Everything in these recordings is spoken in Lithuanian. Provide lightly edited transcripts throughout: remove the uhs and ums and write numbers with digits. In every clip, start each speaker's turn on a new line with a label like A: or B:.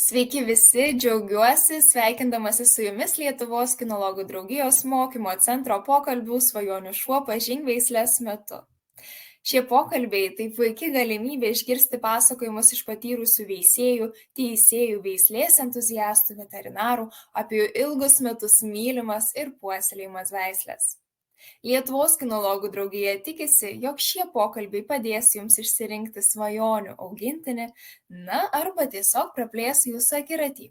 A: Sveiki visi, džiaugiuosi sveikindamasi su jumis Lietuvos kinologų draugijos mokymo centro pokalbių svajonių šuo pažink veislės metu. Šie pokalbiai tai puikia galimybė išgirsti pasakojimus iš patyrusių veisėjų, teisėjų, veislės entuziastų, veterinarų apie jų ilgus metus mylimas ir puoselėjimas veislės. Lietuvos kinologų draugija tikisi, jog šie pokalbiai padės jums išsirinkti svajonių augintinį, arba tiesiog praplės jūsų akiratį.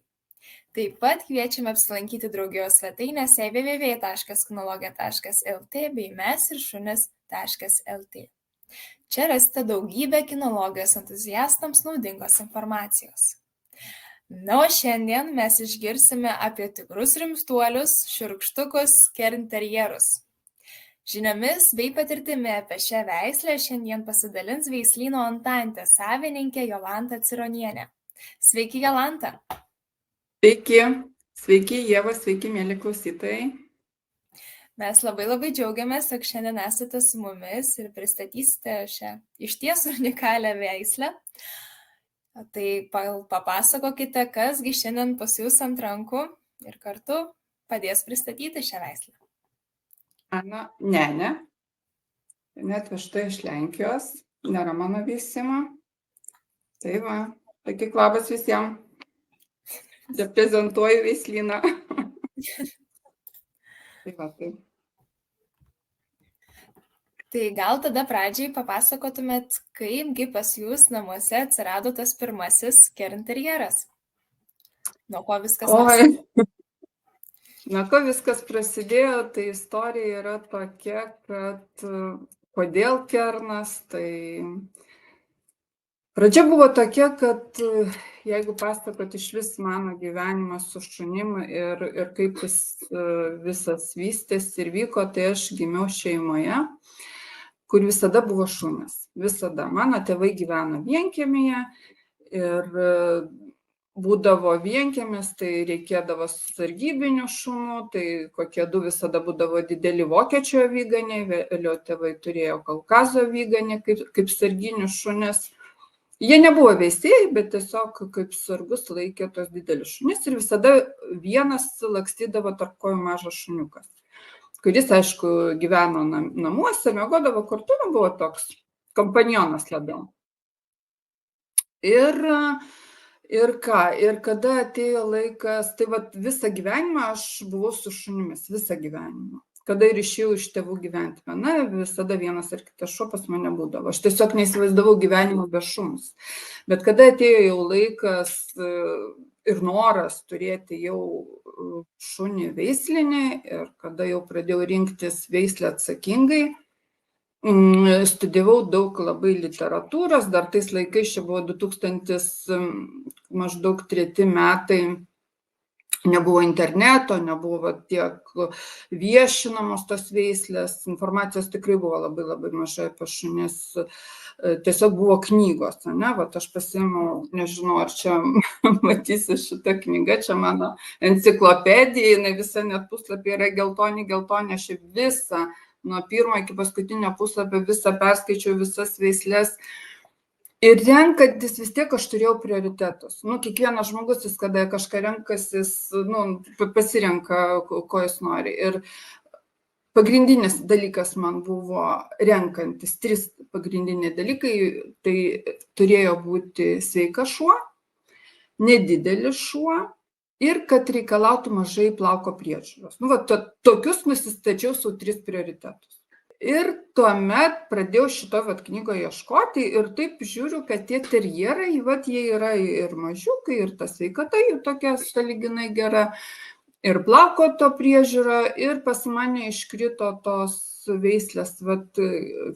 A: Taip pat kviečiame apsilankyti draugijos svetainėse www.kinologija.lt bei mesiršunis.lt. Čia rasite daugybę kinologijos entuziastams naudingos informacijos. O šiandien mes išgirsime apie tikrus rimstuolius, šiurkštukus kernterjerus. Žiniomis bei patirtimi apie šią veislę šiandien pasidalins veislyno Antantė savininkė Jolanta Cironienė. Sveiki, Jolanta.
B: Sveiki, Ieva, sveiki, mėly klausytojai.
A: Mes labai džiaugiamės, jog šiandien esate su mumis ir pristatysite šią išties unikalią veislę. Tai papasakokite, kasgi šiandien pas jūs ant rankų ir kartu padės pristatyti šią veislę.
B: Ne. Net vežta iš Lenkijos, nėra mano veisimo. Tai va, sakyk labas visiems. Reprezentuoju veislyną.
A: Tai gal tada pradžiai papasakotumėt, kaipgi pas jūs namuose atsirado tas pirmasis kernterjeras? Nuo ko viskas prasidėjo?
B: Nuo ko viskas prasidėjo, tai istorija yra tokia, kad kodėl kernas, tai pradžia buvo tokia, kad jeigu pasakot iš vis mano gyvenimas su šunim ir kaip jis visas vystėsi ir vyko, tai aš gimiau šeimoje, kur visada buvo šunis. Visada. Mano tėvai gyveno vienkiemyje ir būdavo vienkiemis, tai reikėdavo sargybinių šunų, tai kokie du visada būdavo dideli vokiečių avyganiai, vėliau tėvai turėjo Kaukazo avyganį kaip sarginius šunis. Jie nebuvo veisėjai, bet tiesiog kaip sargus laikė tos didelius šunis ir visada vienas lakstydavo tarp kojų mažas šuniukas, kuris, aišku, gyveno namuose, miegodavo kartu, buvo toks kompanionas labiau. Ir kada atėjo laikas, tai visą gyvenimą aš buvau su šunimis, visą gyvenimą. Kada ir išėjau iš tėvų gyventi viena, visada vienas ar kitas šuo pas mane būdavo. Aš tiesiog neįsivaizdavau gyvenimo be šuns. Bet kada atėjo jau laikas ir noras turėti jau šunį veislinį ir kada jau pradėjau rinktis veislę atsakingai, studijavau daug labai literatūros, dar tais laikais čia buvo 2003 metai, nebuvo interneto, nebuvo tiek viešinamos tos veislės, informacijos tikrai buvo labai mažai apie šunis, tiesiog buvo knygos, ne, aš pasiėmiau, nežinau, ar čia matysi šitą knygą, čia mano enciklopedija, jinai visa net puslapį yra geltoni, aš visą nuo pirmo iki paskutinio puslapio visą perskaičiau, visas veislės. Ir renkantis vis tiek aš turėjau prioritetus. Kiekvienas žmogus, jis kada kažką renkasi, pasirenka, ko jis nori. Ir pagrindinis dalykas man buvo renkantis, 3 pagrindiniai dalykai. Tai turėjo būti sveikas šuo, nedidelis šuo ir kad reikalautų mažai plauko priežiūros. Tokius nusistačiau su 3 prioritetus. Ir tuomet pradėjau šito knygoje ieškoti ir taip žiūriu, kad tie terjerai, jie yra ir mažiukai, ir ta sveikata jų tokia sąlyginai gera, ir plauko to priežiūra, ir pas mane iškrito tos veislės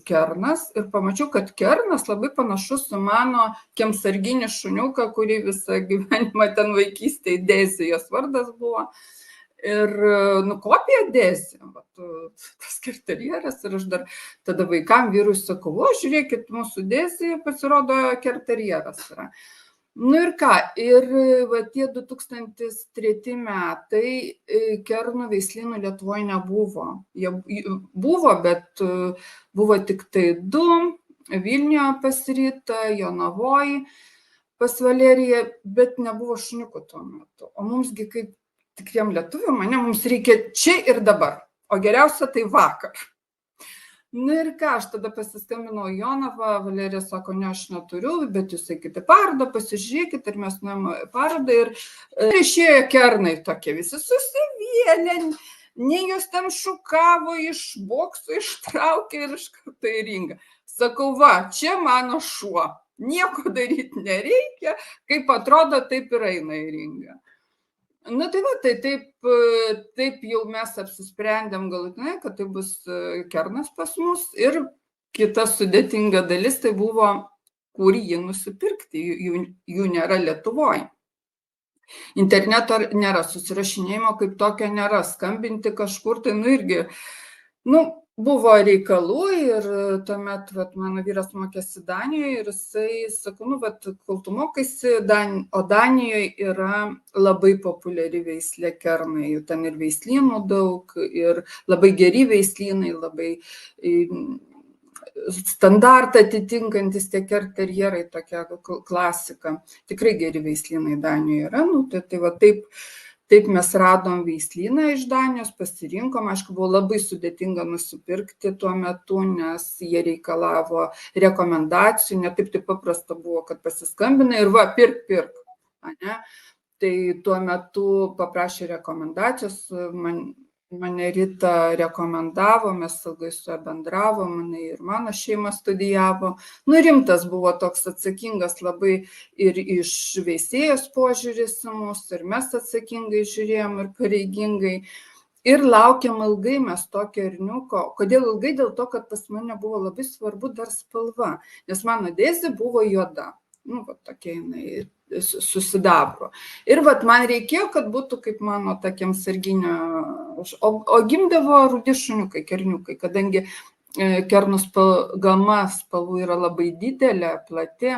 B: kernas ir pamačiau, kad kernas labai panašus su mano kiemsarginį šuniuką, kurį visą gyvenimą ten vaikystėje Dėsi, jos vardas buvo. Ir kopija Dėsi, tas kerterjeras, ir aš dar tada vaikam vyrui sakau, žiūrėkit, mūsų Dėsi pasirodo kerterjeras yra. Ir ką, ir tie 2003 metai kernų veislynų Lietuvoje nebuvo. Jie buvo, bet buvo tik tai 2, Vilniuje pas Rytą, Jonavoj pas Valeriją, bet nebuvo šuniukų tuo metu. O mumsgi kaip tikriem lietuviam, mums reikia čia ir dabar, o geriausia tai vakar. Na ir ką, aš tada pasiskambinau Jonavą, Valerija sako, ne, aš neturiu, bet jūs eikite parodą, pasižiūrėkite, ir mes nuėjome parodą ir išėjo kernai tokie, visi susivėlė, nei jos ten šukavo, iš bokso ištraukė ir iš karto į ringą. Sakau, va, čia mano šuo, nieko daryti nereikia, kaip atrodo, taip ir eina į ringą. Na tai va, tai taip jau mes apsisprendėm galutinai, kad tai bus kernas pas mus ir kita sudėtinga dalis tai buvo, kur jį nusipirkti, jų nėra Lietuvoje. Interneto nėra, susirašinėjimo kaip tokio nėra, skambinti kažkur, tai irgi, buvo reikalų ir tuomet mano vyras mokėsi Danijoje ir jisai, sakau, kol tu mokaisi, o Danijoje yra labai populiari veislė kernai, ten ir veislynų daug, ir labai geri veislynai, labai standartą atitinkantis tie terjerai, tokia klasika. Tikrai geri veislynai Danijoje yra, tai va taip mes radom veislyną iš Danijos, pasirinkom, aišku, buvo labai sudėtinga nusipirkti tuo metu, nes jie reikalavo rekomendacijų, ne taip paprasta buvo, kad pasiskambina ir va, pirk. Tai tuo metu paprašė rekomendacijos, mane Rita rekomendavo, mes ilgai su ja bendravom, mane ir mano šeima studijavo. Rimtas buvo toks atsakingas labai ir iš veisėjos požiūris į mus, ir mes atsakingai žiūrėjom ir pareigingai. Ir laukiam ilgai mes to kerniuko. Kodėl ilgai? Dėl to, kad pas mane buvo labai svarbu dar spalva, nes mano Dėzė buvo juoda. Tokia jinai susidabro. Ir man reikėjo, kad būtų kaip mano tokiam sarginio, o gimdavo rudi šuniukai, kerniukai, kadangi kernų gama spalvų yra labai didelė, plati.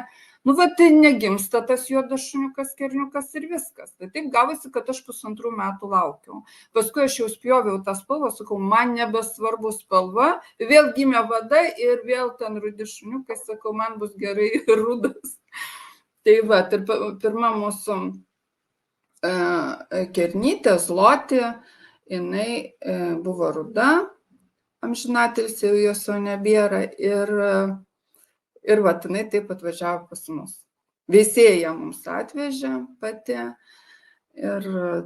B: Tai negimsta tas juodas šuniukas, kerniukas ir viskas. Tai taip gavosi, kad aš 1,5 metų laukiau. Paskui aš jau spjoviau tą spalvą, sakau, man nebesvarbu spalva, vėl gimė vada ir vėl ten rudi šuniukai, sakau, man bus gerai ir rudas. Tai va, ir pirma mūsų kernytė, Zloti, jinai buvo ruda, amžinatilsį jau jos jau nebėra, ir va, jinai taip atvažiavo pas mus. Veisėja mums atvežė pati ir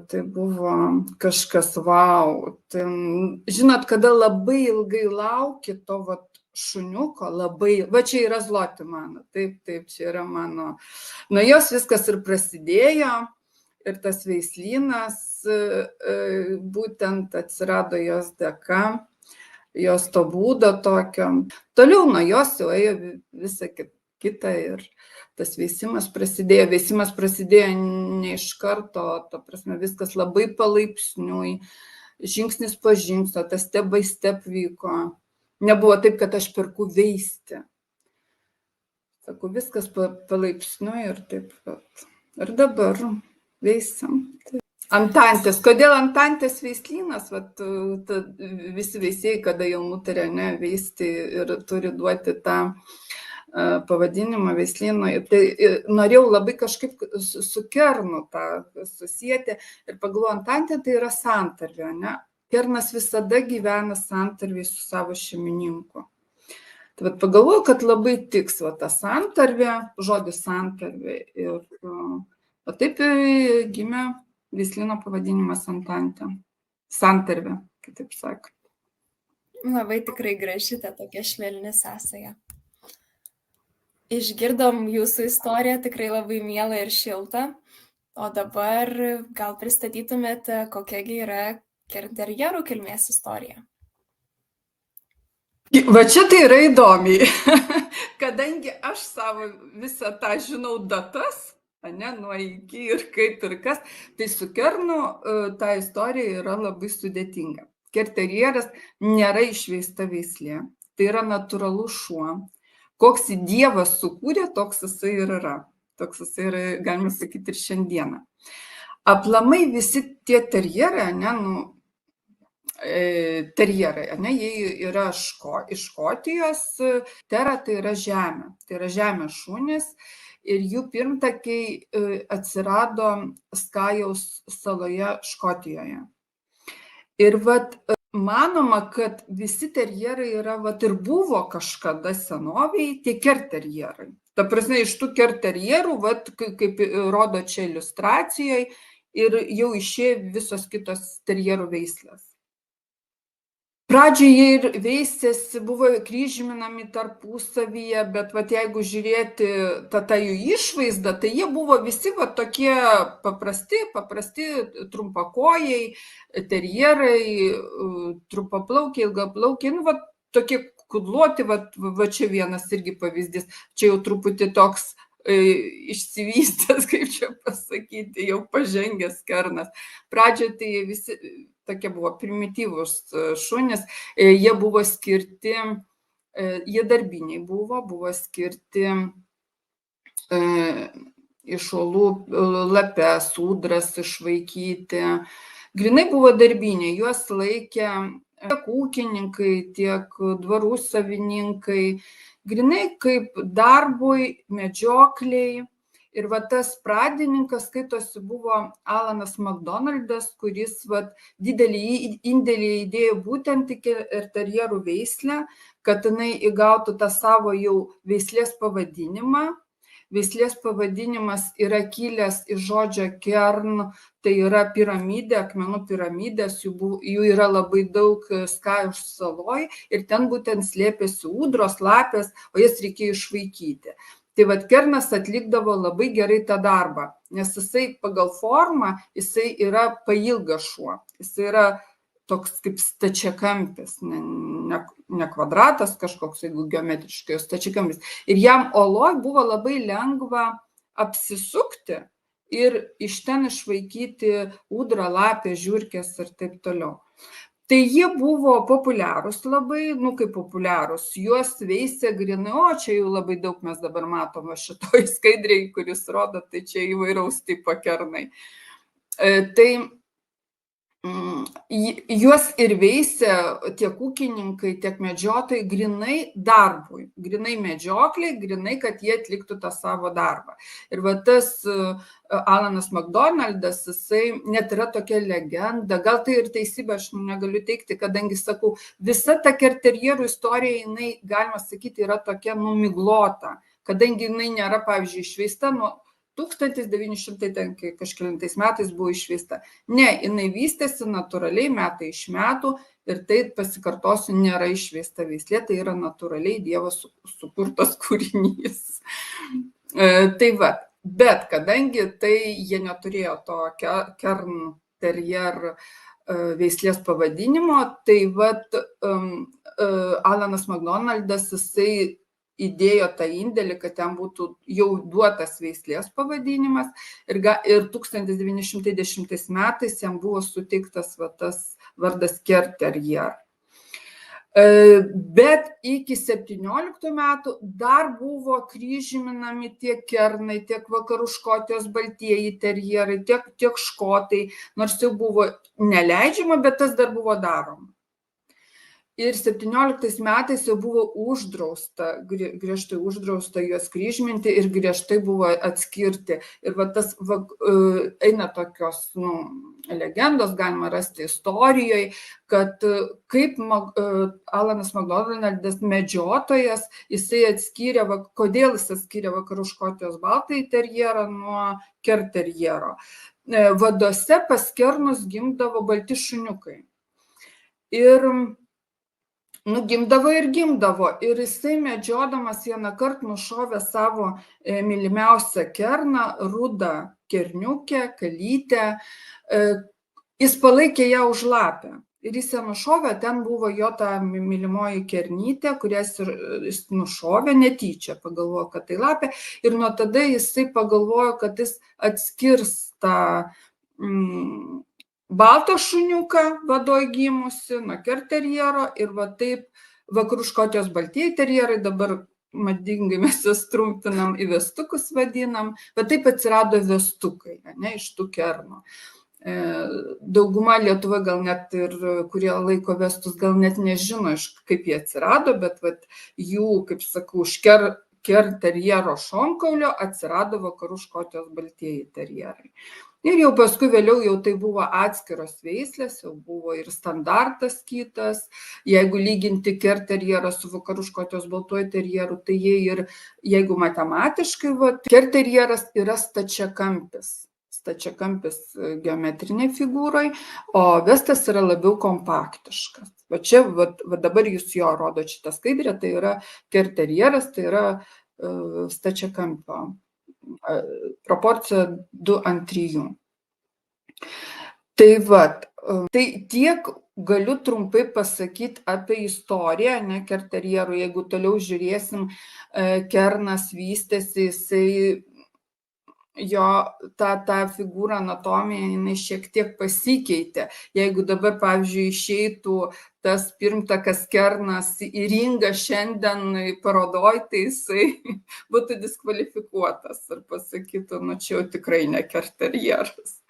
B: tai buvo kažkas vau. Žinot, kada labai ilgai lauki to šuniuko, va čia yra Zloti mano, taip, čia yra mano. Nuo jos viskas ir prasidėjo ir tas veislynas būtent atsirado jos dėka, jos to būdo tokio. Toliau nuo jos jau ėjo visa kita ir tas veisimas prasidėjo. Veisimas prasidėjo ne iš karto, ta prasme viskas labai palaipsniui, žingsnis po žingsnio, tas step by step vyko. Nebuvo taip, kad aš perku veisti. Sakau, viskas palaipsniui ir taip pat. Ir dabar veisiam. Antantės. Kodėl Antantės veislynas? Visi veisėjai, kada jau nutarė veisti ir turi duoti tą pavadinimą veislyno, tai norėjau labai kažkaip su kernu tą susijęti ir pagalvojau, Antantė tai yra santarvė, ne? Kernas visada gyvena santarvėje su savo šeimininku. Tai pagalvojau, kad labai tiks ta santarvė, žodis santarvė. Ir taip gimė veislyno pavadinimas Antantė. Santarvė, kitaip sakant.
A: Labai tikrai graži ta tokia švelni sąsaja. Išgirdom jūsų istoriją, tikrai labai mielą ir šiltą. O dabar gal pristatytumėt, kokiagi yra terjerų kilmės istorija.
B: Va čia tai yra įdomiai, kadangi aš savo visą tą žinau datas, nuo iki ir kaip ir kas, tai su kernu ta istorija yra labai sudėtinga. Terjeras nėra išveista veislė, tai yra natūralus šuo. Koks Dievas sukūrė, toks jisai ir yra. Toks jisai yra, galima sakyti, ir šiandieną. Aplamai visi tie terjerai, jie yra iš Škotijos, tera tai yra žemė šunys ir jų pirmtakai atsirado Skajaus saloje Škotijoje. Ir manoma, kad visi terjerai yra, ir buvo kažkada senoviai tie kerterjerai. Ta prasme, iš tų kerterjerų, kaip rodo čia iliustracijoje, ir jau išėjo visos kitos terjerų veislės. Pradžioje ir veisėsi, buvo kryžminami tarpusavyje, bet jeigu žiūrėti tą jų išvaizdą, tai jie buvo visi tokie paprasti trumpakojai, terjerai, trumpaplaukiai, ilgaplaukiai, tokie kudluoti, čia vienas irgi pavyzdys, čia jau truputį toks išsivystęs, kaip čia pasakyti, jau pažengęs kernas. Pradžioje tai visi tokie buvo primityvūs šunys, jie buvo skirti, jie darbiniai buvo skirti iš uolų lapes, ūdras išvaikyti. Grinai buvo darbiniai, juos laikė tiek ūkininkai, tiek dvarų savininkai, grinai kaip darbui, medžiokliai. Ir tas pradininkas skaitosi buvo Alanas Makdonaldas, kuris didelį indėlį įdėjo būtent į terjerų veislę, kad jinai įgautų tą savo jau veislės pavadinimą. Veislės pavadinimas yra kilęs iš žodžio kern, tai yra piramidė, akmenų piramidės, jų yra labai daug Skajaus saloj ir ten būtent slėpėsi ūdros, lapės, o jas reikėjo išvaikyti. Tai kernas atlikdavo labai gerai tą darbą, nes jisai pagal formą, jisai yra pailgas šuo, jisai yra toks kaip stačiakampis, ne kvadratas kažkoks, jeigu geometriškai, o stačiakampis. Ir jam oloj buvo labai lengva apsisukti ir iš ten išvaikyti ūdrą, lapę, žiurkės ir taip toliau. Tai jie buvo populiarūs labai, kaip populiarūs, juos veisė grinai, čia jau labai daug mes dabar matome šitoj skaidrėj, kuris rodo, tai čia įvairaus tipo kernai. Tai juos ir veisė tiek ūkininkai, tiek medžiotojai grinai darbui, grinai medžiokliai, grinai, kad jie atliktų tą savo darbą. Ir tas Alanas Makdonaldas, jisai net yra tokia legenda, gal tai ir teisybė, aš negaliu teikti, kadangi sakau, visa ta kerterjerų istorija, jinai, galima sakyti, yra tokia numiglota, kadangi jinai nėra, pavyzdžiui, išveista nuo 1900 kažkelintais metais buvo išveista. Ne, jinai vystėsi natūraliai metai iš metų ir tai, pasikartosiu, nėra išveista veislė, tai yra natūraliai Dievo sukurtas kūrinys. Tai bet kadangi tai jie neturėjo to kern terjer veislės pavadinimo, tai Alanas Makdonaldas, jisai įdėjo tą indėlį, kad ten būtų jau duotas veislės pavadinimas ir 1910 metais jam buvo suteiktas tas vardas kerterjer. Bet iki 17 metų dar buvo kryžminami tiek kernai, tiek vakarų Škotijos baltieji terjerai, tiek škotai, nors jau buvo neleidžiama, bet tas dar buvo daroma. Ir 17 metais jau buvo uždrausta, griežtai uždrausta juos kryžminti ir griežtai buvo atskirti. Ir tas eina tokios legendos, galima rasti istorijoje, kad kaip Alanas Makdonaldas medžiotojas, jisai atskyrė, kodėl jis atskyrė vakarų Škotijos baltąjį terjerą nuo kerterjero. Vadose pas kernus gimdavo balti šuniukai. Ir gimdavo. Ir jisai medžiodamas vieną kartą nušovė savo mylimiausią kerną, rudą kerniukę, kalytę. Jis palaikė ją už lapę. Ir jis ją nušovė, ten buvo jo ta mylimoji kernytė, kurias jis nušovė netyčia, pagalvojo, kad tai lapė. Ir nuo tada jisai pagalvojo, kad jis atskirs tą baltą šuniuką vadoj gimusi nuo kerterjero ir taip vakarų Škotijos baltieji terjerai, dabar madingai mes jas trumpinam, į vestukus vadinam, bet taip atsirado vestukai, ne, iš tų kerno. Dauguma Lietuvoje gal net ir, kurie laiko vestus, gal net nežino, kaip jie atsirado, bet jų, kaip sakau, terjero šonkaulio atsirado Vakarų Škotijos baltieji terjerai. Ir jau paskui vėliau jau tai buvo atskiros veislės, jau buvo ir standartas kitas. Jeigu lyginti kerterjerą su Vakarų Škotijos baltuoju terjeru, tai jie ir, jeigu matematiškai, kerterjeras yra stačiakampis geometrinė figūrai, o vestas yra labiau kompaktiškas. Va čia, va dabar jūs jo rodo šitą skaidrę, tai yra kerterjeras, tai yra stačiakampio proporcija 2:3. Tai tai tiek galiu trumpai pasakyti apie istoriją, ne, kerterjerų. Jeigu toliau žiūrėsim, kernas vystėsi, jisai jo ta figūra, anatomija, jinai šiek tiek pasikeitė. Jeigu dabar, pavyzdžiui, išeitų tas pirmtakas kernas į ringą šiandien parodoj, tai jisai būtų diskvalifikuotas ir pasakytų, nu čia jau tikrai ne kerterjeras.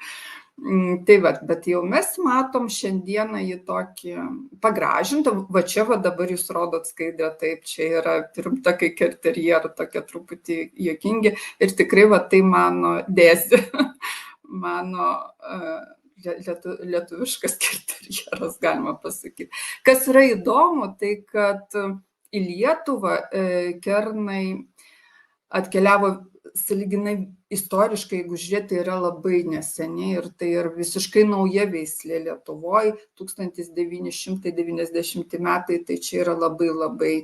B: Tai bet jau mes matom šiandieną jį tokį pagražintą. Va čia dabar jūs rodot skaidrę, taip, čia yra pirmtakai kerterjerų, tokie truputį juokingi ir tikrai tai mano dėzė, mano lietuviškas kerterjeras, galima pasakyti. Kas yra įdomu, tai kad į Lietuvą kernai atkeliavo sąlyginai istoriškai, jeigu žiūrėti, yra labai neseniai ir tai yra visiškai nauja veislė Lietuvoje, 1990 metai, tai čia yra labai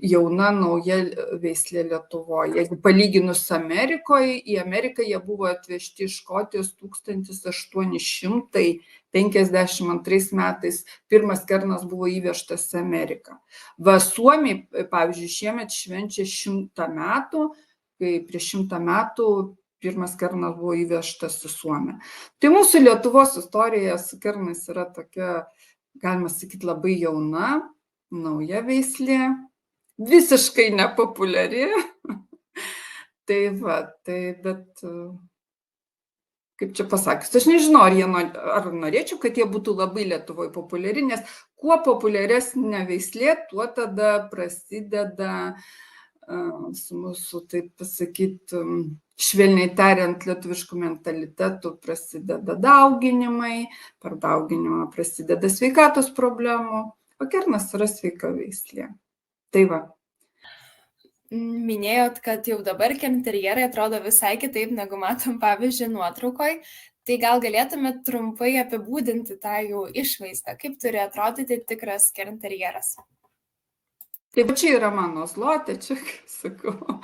B: jauna, nauja veislė Lietuvoje. Jeigu palyginus Amerikoje, į Ameriką jie buvo atvežti iš Škotijos 1852 metais, pirmas kernas buvo įvežtas į Ameriką. Va Suomiai, pavyzdžiui, šiemet švenčia 100 metų, kai prieš 100 metų pirmas kernas buvo įvežtas į Suomiją. Tai mūsų Lietuvos istorija su kernais yra tokia, galima sakyti, labai jauna, nauja veislė, visiškai nepopuliari. Bet kaip čia pasakius, aš nežinau, ar norėčiau, kad jie būtų labai Lietuvoje populiari, nes kuo populiaresnė veislė, tuo tada prasideda su mūsų, taip pasakyti, švelniai tariant, lietuviškų mentalitetų prasideda dauginimai, per dauginimą prasideda sveikatos problemų, o kernas yra sveika veislė. Tai va.
A: Minėjot, kad jau dabar kerterjerai atrodo visai kitaip, negu matom, pavyzdžiui, nuotraukoj. Tai gal galėtumėt trumpai apibūdinti tą jų išvaizdą, kaip turi atrodyti tikras kerterjeras?
B: Taip, čia yra mano zlotė, čia, kaip sakau,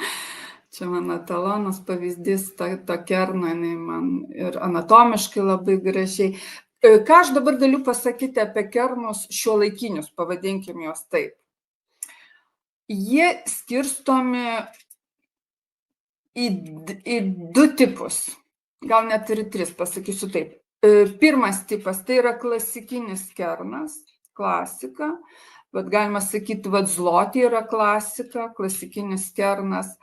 B: čia mano talonas pavyzdys, to kerno, jinai man ir anatomiškai labai gražiai. Ką aš dabar galiu pasakyti apie kernus šiuolaikinius, pavadinkim juos taip. Jie skirstomi į du tipus, gal net ir 3, pasakysiu taip. Pirmas tipas tai yra klasikinis kernas, klasika. Bet galima sakyti, zlotė yra klasika, klasikinis kernas.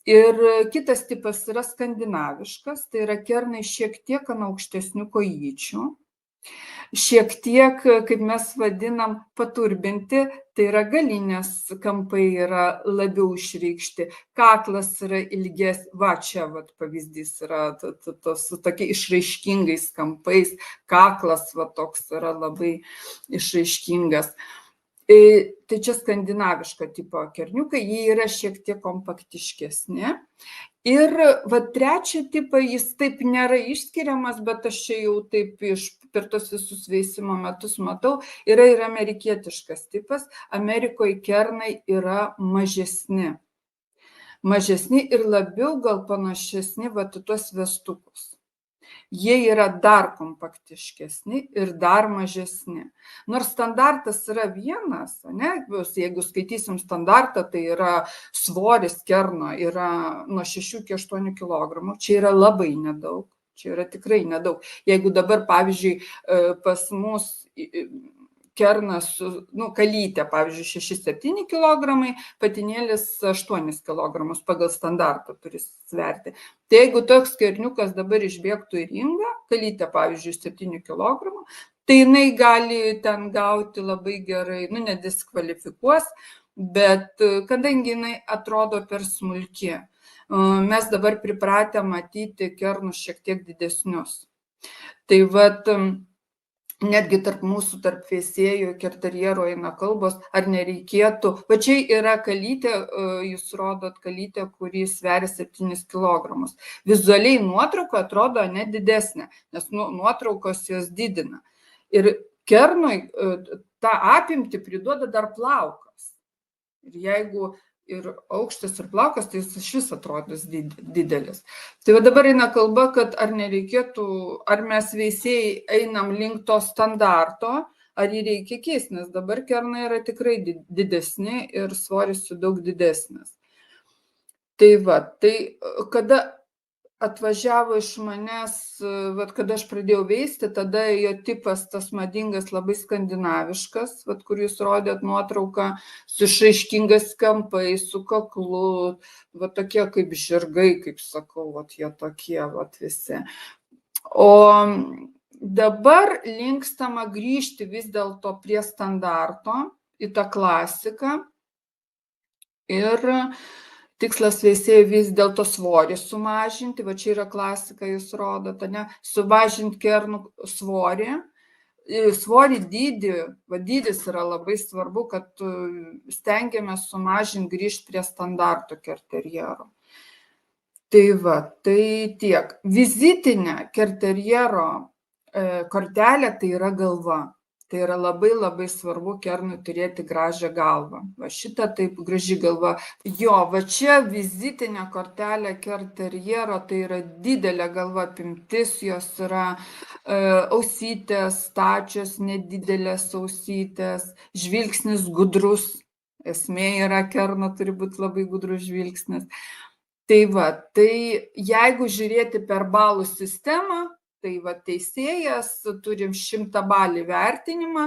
B: Ir kitas tipas yra skandinaviškas, tai yra kernai šiek tiek ant aukštesnių kojyčių, šiek tiek, kaip mes vadinam, paturbinti, tai yra galinės kampai yra labiau išreikšti, kaklas yra ilges, va čia pavyzdys yra su tokiais išraiškingais kampais, kaklas toks yra labai išraiškingas. Tai čia skandinaviško tipo kerniukai, jie yra šiek tiek kompaktiškesni. Ir trečią tipą, jis taip nėra išskiriamas, bet aš čia jau taip per tos visus veisimo metus matau, yra ir amerikietiškas tipas. Amerikoje kernai yra mažesni. Mažesni ir labiau gal panašesni į tuos vestukus. Jie yra dar kompaktiškesni ir dar mažesni. Nors standartas yra vienas, ne? Jeigu skaitysim standartą, tai yra svoris kerno yra nuo 6 iki 8 kg. Čia yra labai nedaug. Čia yra tikrai nedaug. Jeigu dabar, pavyzdžiui, pas mus kernas, kalytė, pavyzdžiui, 6-7 kg, patinėlis 8 kg pagal standartą turi sverti. Tai jeigu toks kerniukas dabar išbėgtų į ringą, kalytė, pavyzdžiui, 7 kg, tai jinai gali ten gauti labai gerai, nediskvalifikuos, bet kadangi jinai atrodo per smulki, mes dabar pripratę matyti kernus šiek tiek didesnius. Tai vat netgi tarp mūsų, tarp veisėjų, kerterjerų eina kalbos, ar nereikėtų. Va čia yra kalytė, jūs rodot kalytę, kuri sveria 7 kg. Vizualiai nuotrauka atrodo net didesnė, nes nuotraukos jos didina. Ir kernui tą apimtį priduoda dar plaukas. Ir jeigu ir aukštas ir plaukas, tai jis iš vis atrodys didelis. Tai va dabar eina kalba, kad ar nereikėtų, ar mes veisėjai einam link to standarto, ar jį reikia keisti, nes dabar kernai yra tikrai didesni ir svoris jų daug didesnis. Tai va, tai kada atvažiavo iš manęs, vat, kada aš pradėjau veisti, tada jo tipas tas madingas, labai skandinaviškas, vat, kur jūs rodėt nuotrauką, su išraiškingais kampais, su kaklu, vat, tokie kaip žirgai, kaip sakau, vat, jie tokie vat, visi. O dabar linkstama grįžti vis dėlto prie standarto, į tą klasiką ir tikslas veisėjų vis dėlto svorį sumažinti, va čia yra klasika, jūs rodote, ne? Sumažinti kernų svorį, dydį, va dydis yra labai svarbu, kad stengiamės sumažinti, grįžti prie standarto kerterjero. Tai va, tai tiek. Vizitinė kerterjero kortelė tai yra galva. Tai yra labai labai svarbu kernui turėti gražią galvą. Va šitą taip graži galva. Jo, va čia vizitinė kortelė kerterjero, tai yra didelė galva, apimtis, jos yra ausytės, stačios, nedidelės ausytės, žvilgsnis gudrus. Esmė yra kerno, turi būti labai gudrus žvilgsnis. Tai va, tai jeigu žiūrėti per balų sistemą, tai va teisėjas, turim 100 balį vertinimą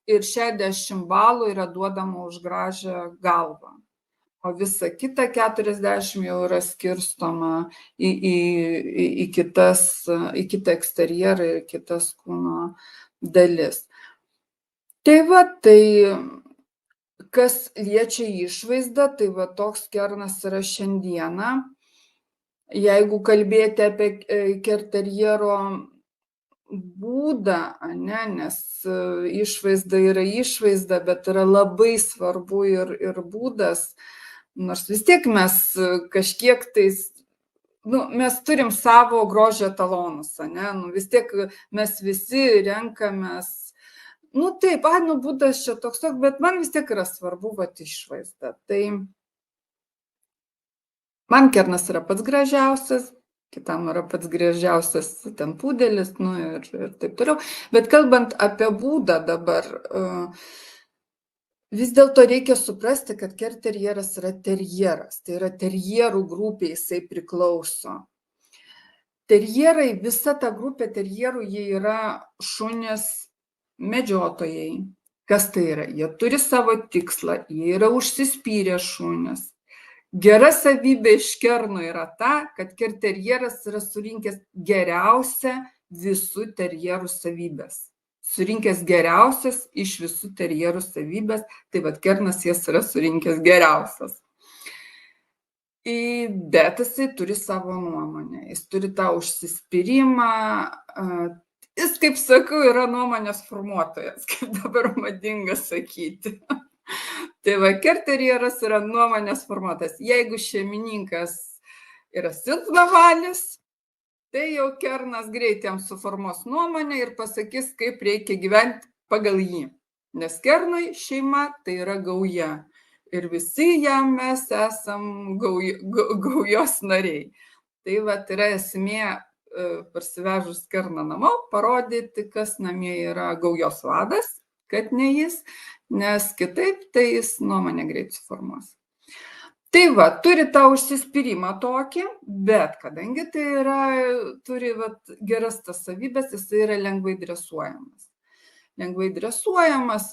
B: ir 60 balų yra duodama už gražią galvą. O visa kita 40 jau yra skirstoma į kitą eksterjerą ir kitas kūno dalis. Tai va, tai kas liečia išvaizdą, tai va toks kernas yra šiandieną. Jeigu kalbėti apie kerterjero būdą, ne, nes išvaizda yra išvaizda, bet yra labai svarbu ir būdas, nors vis tiek mes kažkiek tais, mes turim savo grožio etalonus, ne, vis tiek mes visi renkamės, taip, būdas čia toks, bet man vis tiek yra svarbu išvaizda. Tai man kernas yra pats gražiausias, kitam yra pats gražiausias ten pudelis, ir taip toliau. Bet kalbant apie būdą dabar, vis dėlto reikia suprasti, kad kerterjeras yra terjeras, tai yra terjerų grupė, jisai priklauso. Terjerai, visa ta grupė terjerų, jie yra šunys medžiotojai. Kas tai yra? Jie turi savo tikslą, jie yra užsispyrę šunys. Gera savybė iš kerno yra ta, kad kerterjeras yra surinkęs geriausią visų terjerų savybės. Surinkęs geriausias iš visų terjerų savybės, tai vat kernas jas yra surinkęs geriausias. Bet jisai turi savo nuomonę, jis turi tą užsispyrimą, jis, kaip sakau, yra nuomonės formuotojas, kaip dabar madinga sakyti. Tai va, kerterjeras yra nuomonės formuotojas. Jeigu šeimininkas yra silpnavalis, tai jau kernas greit jam suformuos nuomonę ir pasakys, kaip reikia gyventi pagal jį. Nes kernui šeima tai yra gauja. Ir visi jam mes esam gaujos nariai. Tai va, yra esmė, parsivežus kerną namo, parodyti, kas namie yra gaujos vadas, kad ne jis, nes kitaip tai jis nuomonę greit suformuos. Tai va, turi tą užsispyrimą tokį, bet kadangi tai yra, turi geras tas savybės, jis yra lengvai dresuojamas. Lengvai dresuojamas,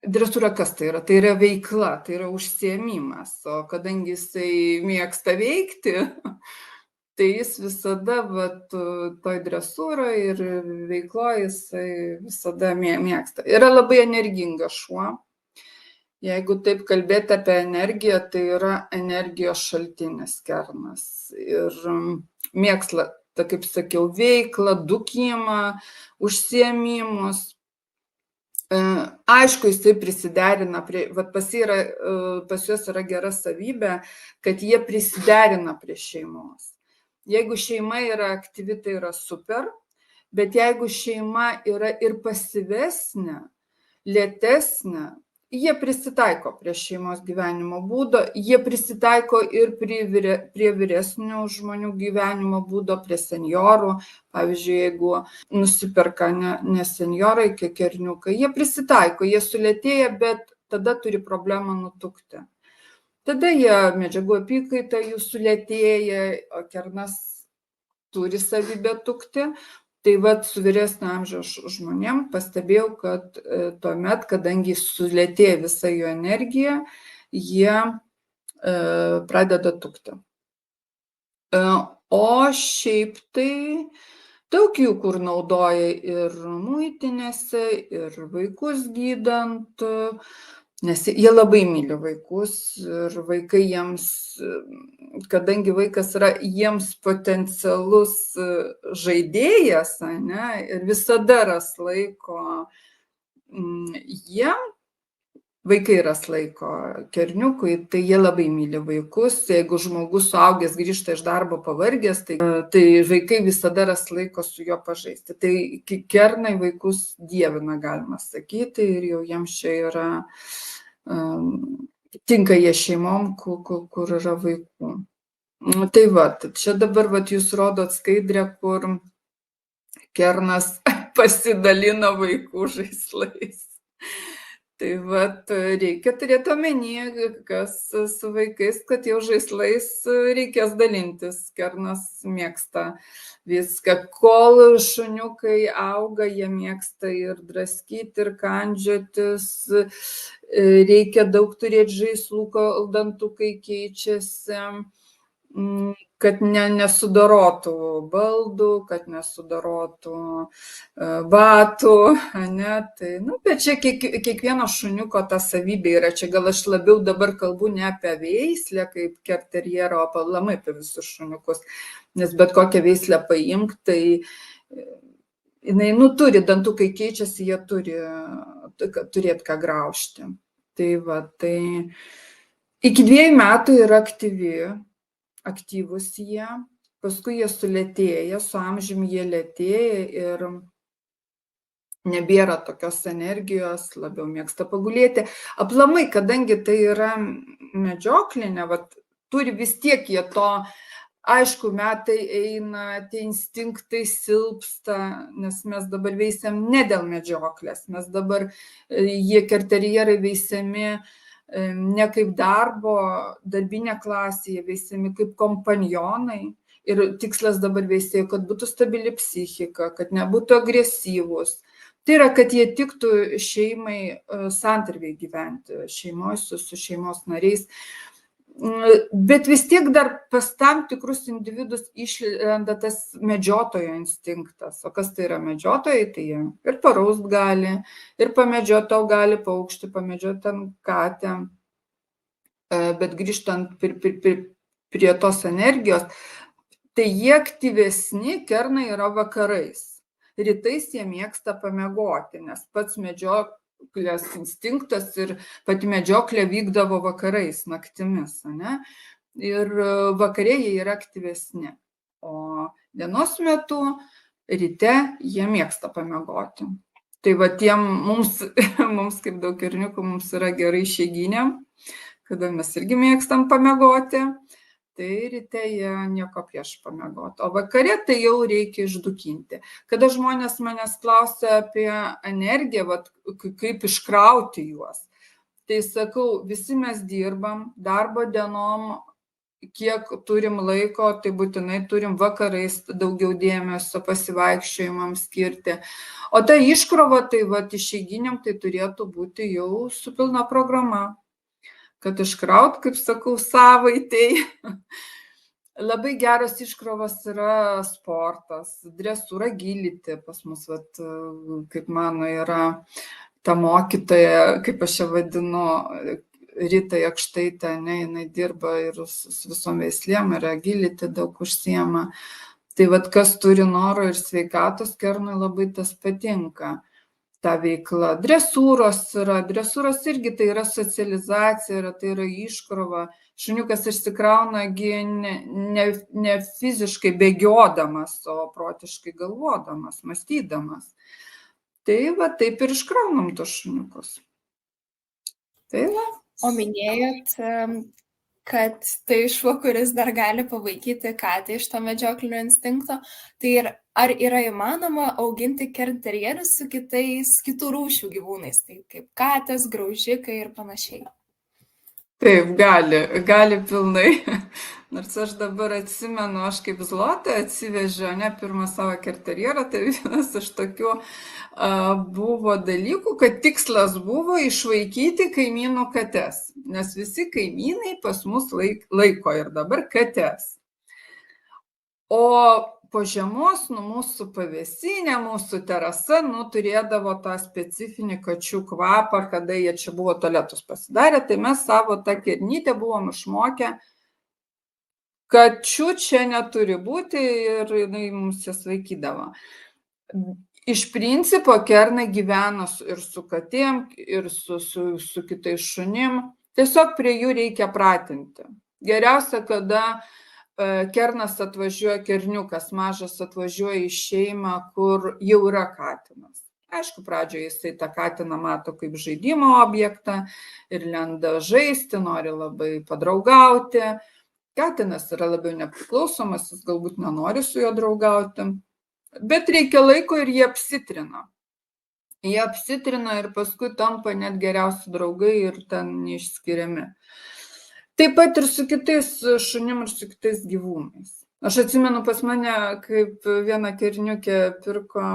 B: dresūra kas tai yra? Tai yra veikla, tai yra užsiėmimas, o kadangi jisai mėgsta veikti, tai jis visada toj dresūroj ir veikloje jisai visada mėgsta. Yra labai energingas šuo, Jeigu taip kalbėti apie energiją, tai yra energijos šaltinis kernas. Ir mėgsta, kaip sakiau, veiklą, dūkimą, užsiėmimus. Aišku, jisai prisiderina prie, pas juos yra gera savybė, kad jie prisiderina prie šeimos. Jeigu šeima yra aktyvi, tai yra super, bet jeigu šeima yra ir pasyvesnė, lėtesnė, jie prisitaiko prie šeimos gyvenimo būdo, jie prisitaiko ir prie vyresnių žmonių gyvenimo būdo, prie seniorų. Pavyzdžiui, jeigu nusiperka ne senjorai, kekerniukai, jie prisitaiko, jie sulėtėja, bet tada turi problemą nutukti. Tada jie medžiagų apykaita jų sulėtėja, o kernas turi savybę tukti. Tai vat su vyresnio amžiaus žmonėm pastebėjau, kad tuomet, kadangi sulėtėja visa jų energija, jie pradeda tukti. O šiaip tai daug jų kur naudoja ir muitinėse, ir vaikus gydant, nes jie labai myli vaikus ir vaikai jiems, kadangi vaikas yra jiems potencialus žaidėjas, ne, ir visada ras laiko jiem, vaikai ras laiko kerniukui, tai jie labai myli vaikus. Jeigu žmogus suaugęs grįžta iš darbo pavargęs, tai vaikai visada ras laiko su juo pažaisti. Tai kernai vaikus dievina, galima sakyti, ir jau jiems čia yra tinka jie šeimom, kur yra vaikų. Tai va, čia dabar jūs rodot skaidrę, kur kernas pasidalino vaikų žaislais. Tai va, reikia turėti omenyje, kas su vaikais, kad jau žaislais reikės dalintis. Kernas mėgsta viską. Kol šuniukai auga, jie mėgsta ir draskyti, ir kandžiotis. Reikia daug turėti žaislų, kol dantukai keičiasi, kad nesudorotų baldų, kad nesudorotų batų, ne? Tai, bet čia kiekvieno šuniuko ta savybė yra. Čia gal aš labiau dabar kalbu ne apie veislę, kaip kerterjerą, o aplamai apie visus šuniukus. Nes bet kokią veislę paimk, tai jinai turi, dantukai keičiasi, jie turi turėti ką graužti. Tai va, tai iki 2 metų yra aktyvus jie, paskui jie sulėtėja, su amžiumi jie lėtėja ir nebėra tokios energijos, labiau mėgsta pagulėti. Aplamai, kadangi tai yra medžioklinė, turi vis tiek jie to, aišku, metai eina, tie instinktai silpsta, nes mes dabar veisiam ne dėl medžioklės, mes dabar jie kerterjerai veisiami ne kaip darbinė klasė, jie veisiami kaip kompanionai. Ir tikslas dabar veisėjų, kad būtų stabili psichika, kad nebūtų agresyvus. Tai yra, kad jie tiktų šeimai santarvėj gyventi, šeimoje su šeimos nariais. Bet vis tiek dar pas tam tikrus individus išlenda tas medžiotojo instinktas. O kas tai yra medžiotojai? Tai jie ir paraust gali, ir pamedžioti gali paukštį, pamedžioti katę. Bet grįžtant prie tos energijos, tai jie aktyvesni kernai yra vakarais. Rytais jie mėgsta pamiegoti, nes pats medžioklės instinktas ir pati medžioklė vykdavo vakarais, naktimis, ne? Ir vakarė jie yra aktyvesni. O dienos metu, ryte jie mėgsta pamiegoti. Tai va mums kaip daug kerniukų, mums yra gerai išeiginėm, kada mes irgi mėgstam pamiegoti. Tai ryte jie nieko prieš pamiegoti. O vakare tai jau reikia išdukinti. Kada žmonės manęs klausia apie energiją, kaip iškrauti juos, tai sakau, visi mes dirbam, darbo dienom, kiek turim laiko, tai būtinai turim vakarais daugiau dėmesio pasivaikščiojimams skirti. O ta iškrova, tai išeiginiam, tai turėtų būti jau su pilna programa. Kad iškraut, kaip sakau, savaitei. Labai geras iškrovas yra sportas, dresūra, agility pas mus, kaip mano, yra. ta mokytoja, kaip aš ją vadinu, Rita Jakštaitė, jinai dirba ir su visom veislėm, ir agility daug užsiema. Tai vat kas turi noro ir sveikatos, kernui labai tas patinka. Ta veikla. Dresūros irgi tai yra socializacija, tai yra iškrova. Šuniukas išsikraunagi ne fiziškai bėgiodamas, o protiškai galvodamas, mąstydamas. Tai va taip ir iškraunam tos šuniukus. Tai va.
A: O minėjot, kad tai šuo, kuris dar gali pavaikyti katę iš to medžioklinio instinkto, tai ar yra įmanoma auginti kernterjerus su kitų rūšių gyvūnais, tai kaip katės, graužikai ir panašiai?
B: Taip, gali pilnai. Nors aš dabar atsimenu, aš kaip Zlotė atsivežiau, pirmą savo kernterjerą, tai vienas iš tokių buvo dalykų, kad tikslas buvo išvaikyti kaimynų kates, nes visi kaimynai pas mus laiko ir dabar kates. O po žiemos mūsų pavėsinė, mūsų terasa turėdavo tą specifinį kačių kvapą, kada jie čia buvo tualetus pasidarę, tai mes savo tą kernytę buvom išmokę, kačių čia neturi būti ir jinai mums jas vaikydavo. Iš principo kernai gyvena ir su katėm, ir su kitais šunim. Tiesiog prie jų reikia pratinti. Geriausia, kada kernas atvažiuoja, kerniukas mažas atvažiuoja į šeimą, kur jau yra katinas. Aišku, pradžioje jisai tą katiną mato kaip žaidimo objektą ir lenda žaisti, nori labai padraugauti. Katinas yra labiau nepriklausomas, jis galbūt nenori su juo draugauti. Bet reikia laiko ir jie apsitrina. Jie apsitrina ir paskui tampa net geriausi draugai ir ten neišskiriami. Taip pat ir su kitais šunim ir su kitais gyvūnais. Aš atsimenu, pas mane, kaip vieną kerniukę pirko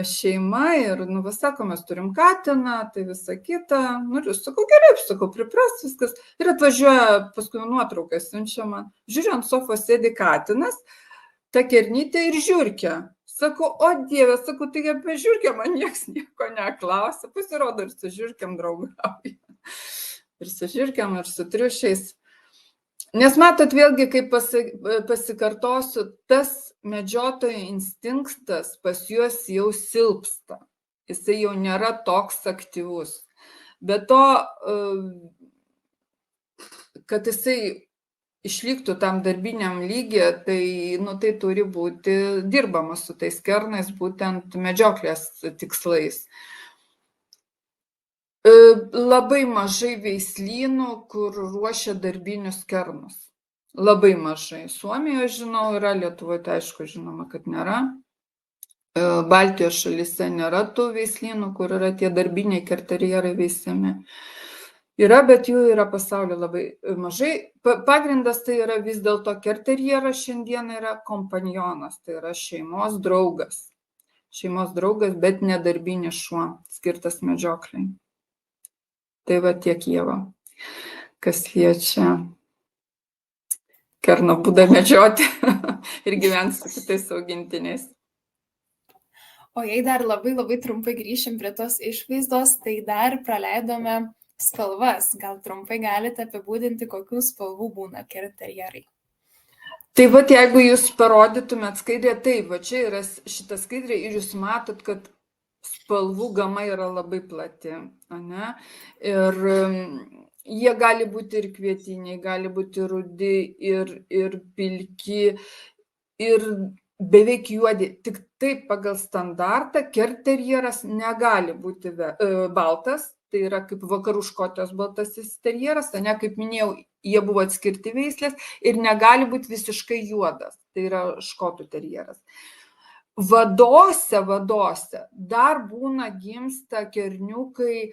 B: šeima ir, sako, mes turim katiną, tai visa kita. Ir sakau, gerai, pripras viskas. Ir atvažiuoja, paskui nuotrauką siunčia man. Žiūriu, ant sofos sėdi katinas, ta kernytė ir žiurkė. Sakau, o Dieve, sakau, tai apie žiurkę man nieks nieko neklausia. Pasirodo, ir su žiurkėm draugauja. Ir su žiurkėm, ir su triušiais. Nes matot, vėlgi, kaip pasikartosiu, tas medžiotojo instinktas pas juos jau silpsta. Jisai jau nėra toks aktyvus. Be to, kad jisai išliktų tam darbiniam lygiai, tai turi būti dirbama su tais kernais būtent medžioklės tikslais. Labai mažai veislynų, kur ruošia darbinius kernus. Labai mažai. Suomijoje, žinau, yra, Lietuvoje tai aišku, žinoma, kad nėra. Baltijos šalyse nėra tų veislynų, kur yra tie darbiniai kernterjerai veisiami. Yra, bet jų yra pasaulyje labai mažai. Pagrindas tai yra vis dėlto kernterjeras šiandien yra kompanionas, tai yra šeimos draugas. Šeimos draugas, bet ne darbinis šuo, skirtas medžiokliai. Tai va tiek, Ieva, kas liečia kerno būdą medžioti ir gyventi su kitais augintiniais.
A: O jei dar labai trumpai grįšim prie tos išvaizdos, tai dar praleidome spalvas. Gal trumpai galite apibūdinti, kokių spalvų būna kernterjerai?
B: Tai va, jeigu jūs parodytumėt skaidrę, tai va čia yra šita skaidrė ir jūs matot, kad spalvų gama yra labai plati. Ne? Ir jie gali būti ir kvietiniai, gali būti rudi, ir pilki, ir beveik juodi. Tik taip pagal standartą kernterjeras negali būti baltas. Tai yra kaip vakarų Škotijos baltasis terjeras, ne, kaip minėjau, jie buvo atskirti veislės ir negali būti visiškai juodas, tai yra škotų terjeras. Vadose dar būna gimsta kerniukai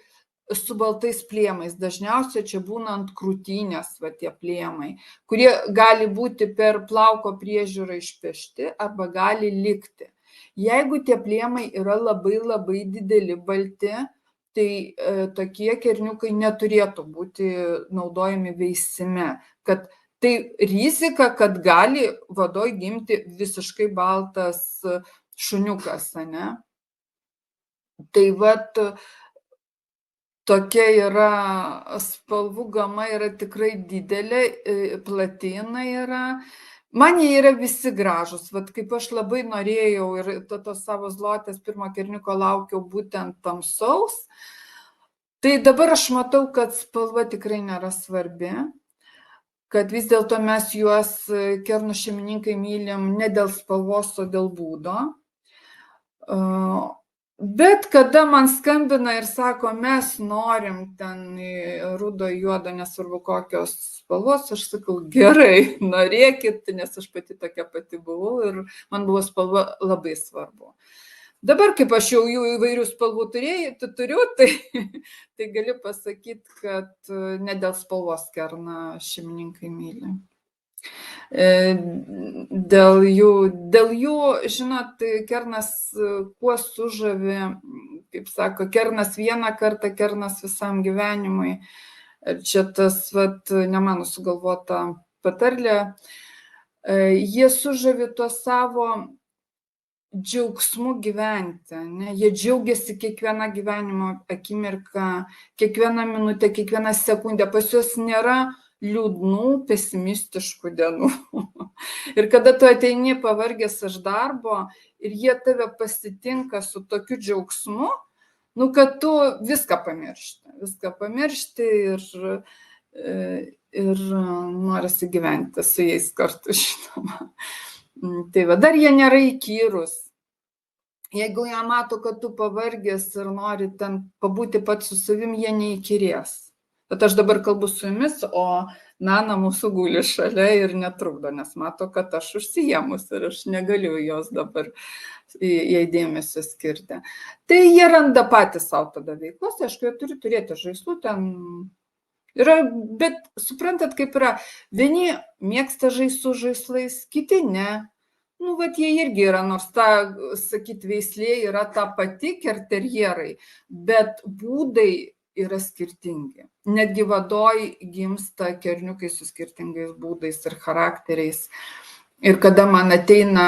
B: su baltais plėmais, dažniausiai čia būna ant krūtinės tie plėmai, kurie gali būti per plauko priežiūrą išpešti arba gali likti. Jeigu tie plėmai yra labai dideli balti, tai tokie kerniukai neturėtų būti naudojami veisime, kad tai rizika, kad gali vadoj gimti visiškai baltas šuniukas, ne? Tai vat tokia yra spalvų gama, yra tikrai didelė, plati jinai yra. Man jie yra visi gražus, vat kaip aš labai norėjau ir tos savo Zlotės pirmo kerniuko laukiau būtent tamsaus, tai dabar aš matau, kad spalva tikrai nėra svarbi, kad vis dėlto mes juos kernų šeimininkai mylim ne dėl spalvos, o dėl būdo. Bet kada man skambina ir sako, mes norim ten rudo, juodo, nesvarbu kokios spalvos, aš sakau, gerai, norėkit, nes aš pati tokia pati buvau ir man buvo spalva labai svarbu. Dabar, kaip aš jau jų įvairių spalvų turiu, tai galiu pasakyti, kad ne dėl spalvos kerną šeimininkai myli. Dėl jų, žinot, kernas kuo sužavi, kaip sako, kernas vieną kartą, kernas visam gyvenimui. Čia tas, ne mano sugalvota patarlė, jie sužavi to savo džiaugsmu gyventi, ne? Jie džiaugiasi kiekvieną gyvenimo akimirką, kiekvieną minutę, kiekvieną sekundę. Pas juos nėra liūdnų, pesimistiškų dienų. Ir kada tu ateini pavargęs iš darbo ir jie tave pasitinka su tokiu džiaugsmu, kad tu viską pamiršti ir norisi gyventi su jais kartu, žinoma. Tai dar jie nėra įkyrūs. Jeigu jie mato, kad tu pavargęs ir nori ten pabūti pats su savim, jie neįkyrės. Bet aš dabar kalbu su jumis, o Nana mūsų guli šalia ir netrukdo, nes mato, kad aš užsiėmus ir aš negaliu jos dabar jai dėmesio skirti. Tai jie randa patys savo tada veiklos, aišku, jie turi turėti žaislų ten. Yra, bet suprantat, kaip yra, vieni mėgsta žaisti su žaislais, kiti ne. Jie irgi yra, nors ta, sakyt, veislė yra ta pati, kerterjerai, bet būdai yra skirtingi. Netgi vadoj gimsta kerniukai su skirtingais būdais ir charakteriais. Ir kada man ateina,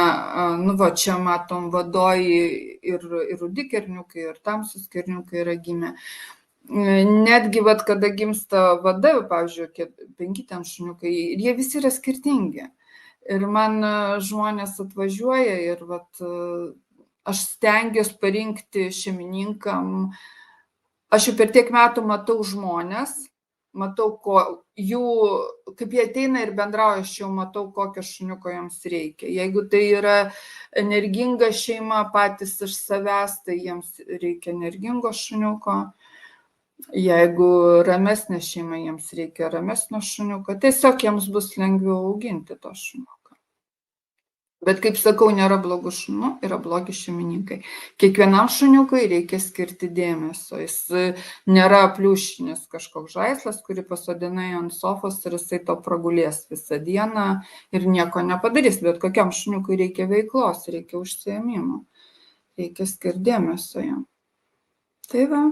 B: čia matom vadoj ir rudi kerniukai, ir tamsus kerniukai yra gimę. Netgi, kada gimsta vada, pavyzdžiui, 5 ten šuniukai, jie visi yra skirtingi. Ir man žmonės atvažiuoja ir aš stengiuosi parinkti šeimininkam. Aš jau per tiek metų matau žmonės, matau, kaip jie ateina ir bendrauja, aš jau matau, kokio šuniuko jiems reikia. Jeigu tai yra energinga šeima patys iš savęs, tai jiems reikia energingo šuniuko. Jeigu ramesnė šeima, jiems reikia ramesnio šuniuko. Tiesiog jiems bus lengviau auginti to šuniuką. Bet, kaip sakau, nėra blogų šunų, yra blogi šeimininkai. Kiekvienam šuniukui reikia skirti dėmesio. Jis nėra pliušinis kažkoks žaislas, kurį pasodinai ant sofos ir jisai to pragulės visą dieną ir nieko nepadarys. Bet kokiam šuniukui reikia veiklos, reikia užsiėmimo, reikia skirti dėmesio jam. Tai va.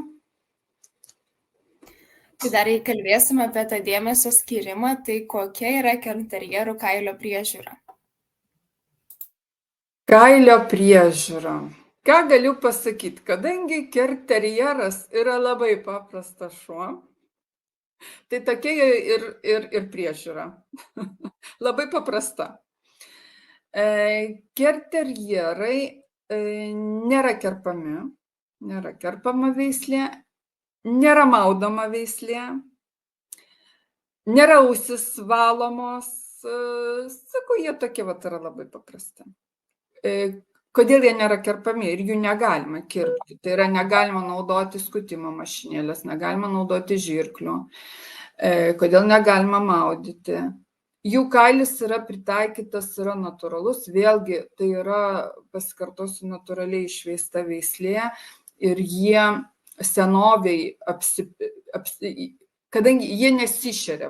A: Tai dar kalbėsime apie tą dėmesio skirimą, tai kokia yra kerterjerų kailio priežiūra?
B: Kailio priežiūra. Ką galiu pasakyti? Kadangi kerterjeras yra labai paprastas šuo, tai tokia ir priežiūra. Labai paprasta. Kerterjerai nėra kerpami, nėra kerpama veislė, nėra maudoma veislė, nėra ausys valomos. Sakau, jie tokie yra labai paprasti. Kodėl jie nėra kerpami ir jų negalima kirpti? Tai yra negalima naudoti skutimo mašinėlės, negalima naudoti žirklių. Kodėl negalima maudyti? Jų kailis yra pritaikytas, yra natūralus, vėlgi tai yra, pasikartosiu, natūraliai išveista veislė ir jie senoviai kadangi jie nesišeria,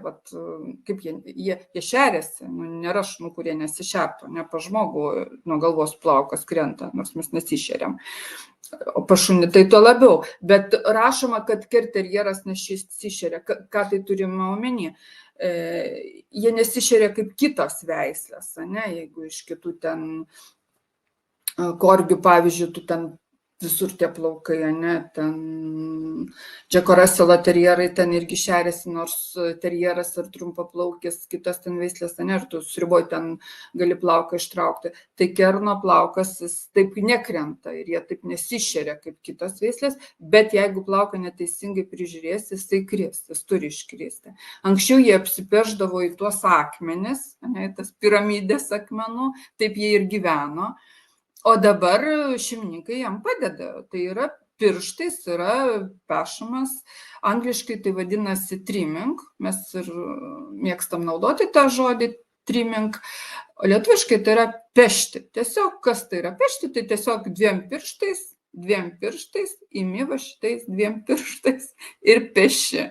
B: kaip jie šeriasi, nėra šunų, kurie nesišertų, ne pa žmogų nuo galvos plaukas krenta, nors mes nesišeriam, o pa šunį tai to labiau. Bet rašoma, kad kerterjeras nesišeria. Ką tai turime omeny? Jie nesišeria kaip kitos veislės, ne? Jeigu iš kitų ten korgių, pavyzdžiui, tu ten visur tie plaukai, ne, ten Džeko Raselo terjerai ten irgi šeriasi, nors terjeras ar trumpaplaukis, kitos ten veislės, ne, ir tu sriuboj ten gali plauką ištraukti. Tai kerno plaukas jis taip nekrenta ir jie taip nesišeria kaip kitos veislės, bet jeigu plauką neteisingai prižiūrės, jisai kris, jis turi iškristi. Anksčiau jie apsipeždavo į tuos akmenis, ne, tas piramidės akmenų, taip jie ir gyveno. O dabar šeimininkai jam padeda. Tai yra pirštais, yra pešamas. Angliškai tai vadinasi trimming. Mes ir mėgstam naudoti tą žodį trimming. O lietuviškai tai yra pešti. Tiesiog, kas tai yra pešti, tai tiesiog dviem pirštais, imi va šitais dviem pirštais ir peši.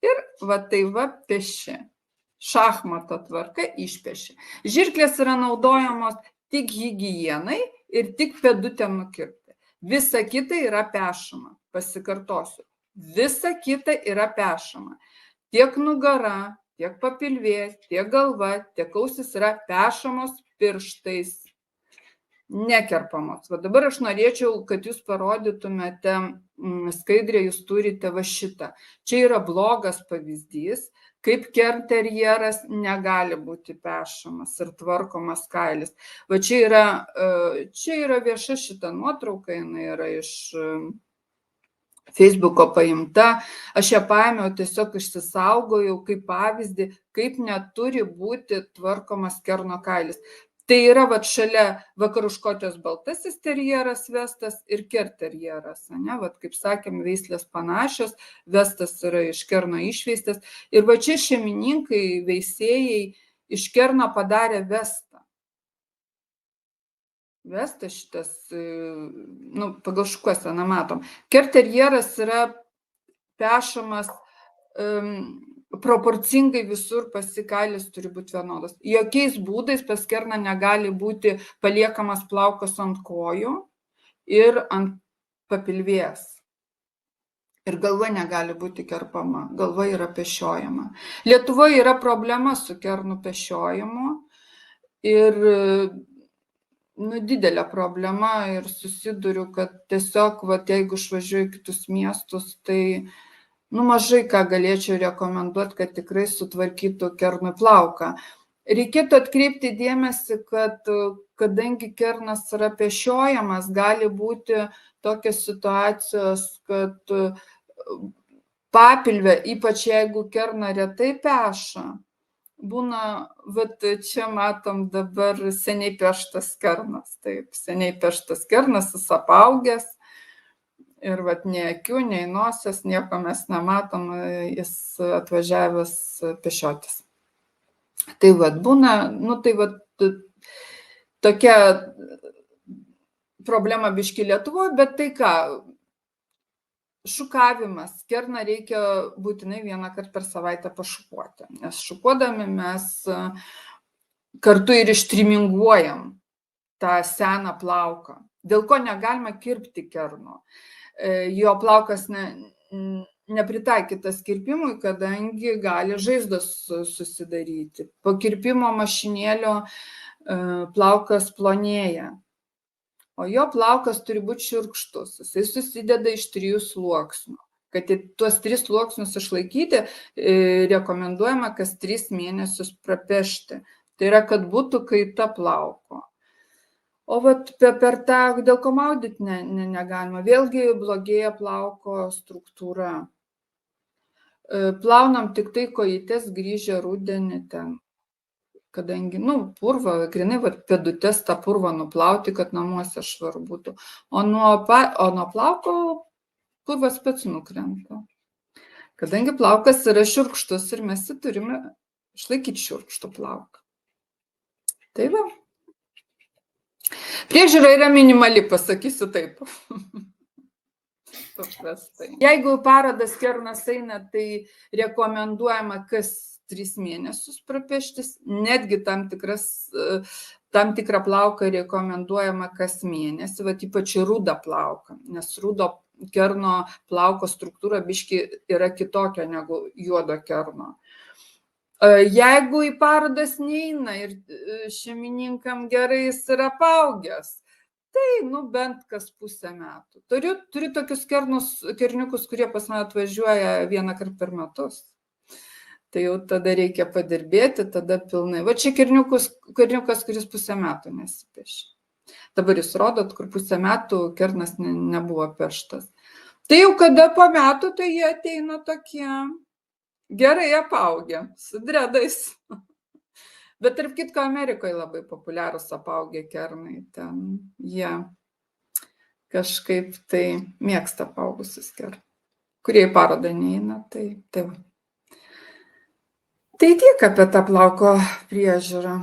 B: Ir va tai va peši. Šachmato tvarka išpeši. Žirklės yra naudojamos tik higienai ir tik pėdutėm nukirpti. Visa kita yra pešama. Pasikartosiu. Visa kita yra pešama. Tiek nugara, tiek papilvė, tiek galva, tiek ausis yra pešamos pirštais. Nekerpamos. Va dabar aš norėčiau, kad jūs parodytumėte skaidrę, jūs turite va šitą. Čia yra blogas pavyzdys, kaip kerterjeras negali būti pešamas ir tvarkomas kailis. Va čia yra vieša šita nuotrauka, jinai yra iš Facebooko paimta. Aš ją paėmiau, tiesiog išsisaugojau kaip pavyzdį, kaip neturi būti tvarkomas kerno kailis. Tai yra vat šalia Vakarų Škotijos baltasis terjeras vestas ir kerterjeras. Vat, kaip sakėm, veislės panašios, vestas yra iš kerno išveistas. Ir va čia šeimininkai, veisėjai iš kerno padarė vestą. Vestas šitas, pagal šukuoseną matom. Kerterjeras yra pešamas proporcingai visur, pasikailis turi būti vienodas. Jokiais būdais pas kerną negali būti paliekamas plaukas ant kojų ir ant papilvės. Ir galva negali būti kerpama, galva yra pešiojama. Lietuvoje yra problema su kernų pešiojimu ir didelė problema ir susiduriu, kad tiesiog, jeigu išvažiuoju į kitus miestus, tai mažai ką galėčiau rekomenduoti, kad tikrai sutvarkytų kernų plauką. Reikėtų atkreipti dėmesį, kad kadangi kernas yra pešiojamas, gali būti tokios situacijos, kad papilvė, ypač jeigu kerną retai peša, būna, čia matom dabar seniai peštas kernas. Taip, seniai peštas kernas, jis apaugęs. Ir nei akių, nei nosies, nieko mes nematom, jis atvažiavęs pešiotis. Tai būna, tokia problema biški Lietuvoje, bet tai ką, šukavimas, kerną reikia būtinai vieną kartą per savaitę pašukuoti, nes šukuodami mes kartu ir ištriminguojam tą seną plauką. Dėl ko negalima kirpti kerno. Jo plaukas nepritaikytas kirpimui, kadangi gali žaizdos susidaryti. Po kirpimo mašinėlio plaukas plonėja, o jo plaukas turi būti šiurkštus. Jisai susideda iš 3 sluoksnių. Kad tuos 3 sluoksnius išlaikyti, rekomenduojama kas 3 mėnesius prapešti. Tai yra, kad būtų kaita plauko. O per tą, dėl ko maudyti negalima, vėlgi blogėja plauko struktūra. Plaunam tik tai kojytes grįžę rudenį ten, kadangi, purva, grinai pėdutės tą purvą nuplauti, kad namuose švaru būtų. O nuo plauko purvas pats nukrenta. Kadangi plaukas yra šiurkštus ir mes turime išlaikyti šiurkštų plauką. Tai va. Priežiūra yra minimali, pasakysiu taip. Jeigu parodas kernas eina, tai rekomenduojama kas 3 mėnesius prapeštis, netgi tam tikrą plauką rekomenduojama kas mėnesį, ypač rudą plauką, nes rudo kerno plauko struktūra biški yra kitokia negu juodo kerno. Jeigu į parodas neina ir šeimininkam gerai jis yra apaugęs, Tai, bent kas pusę metų. Turiu tokius kerniukus, kurie pas mane atvažiuoja vieną kartą per metus. Tai jau tada reikia padirbėti, tada pilnai. Va čia kerniukas, kuris pusę metų nesipešė. Dabar jūs rodot, kur pusę metų kernas nebuvo peštas. Tai jau kada po metų, tai jie ateina tokie gerai apaugę, su dredais. Bet tarp kitko Amerikoje labai populiarūs apaugę kernai. Ten jie kažkaip tai mėgsta apaugusius kernus. Kurie į parodą neina, tai va. Tai tiek apie tą plauko priežiūrą.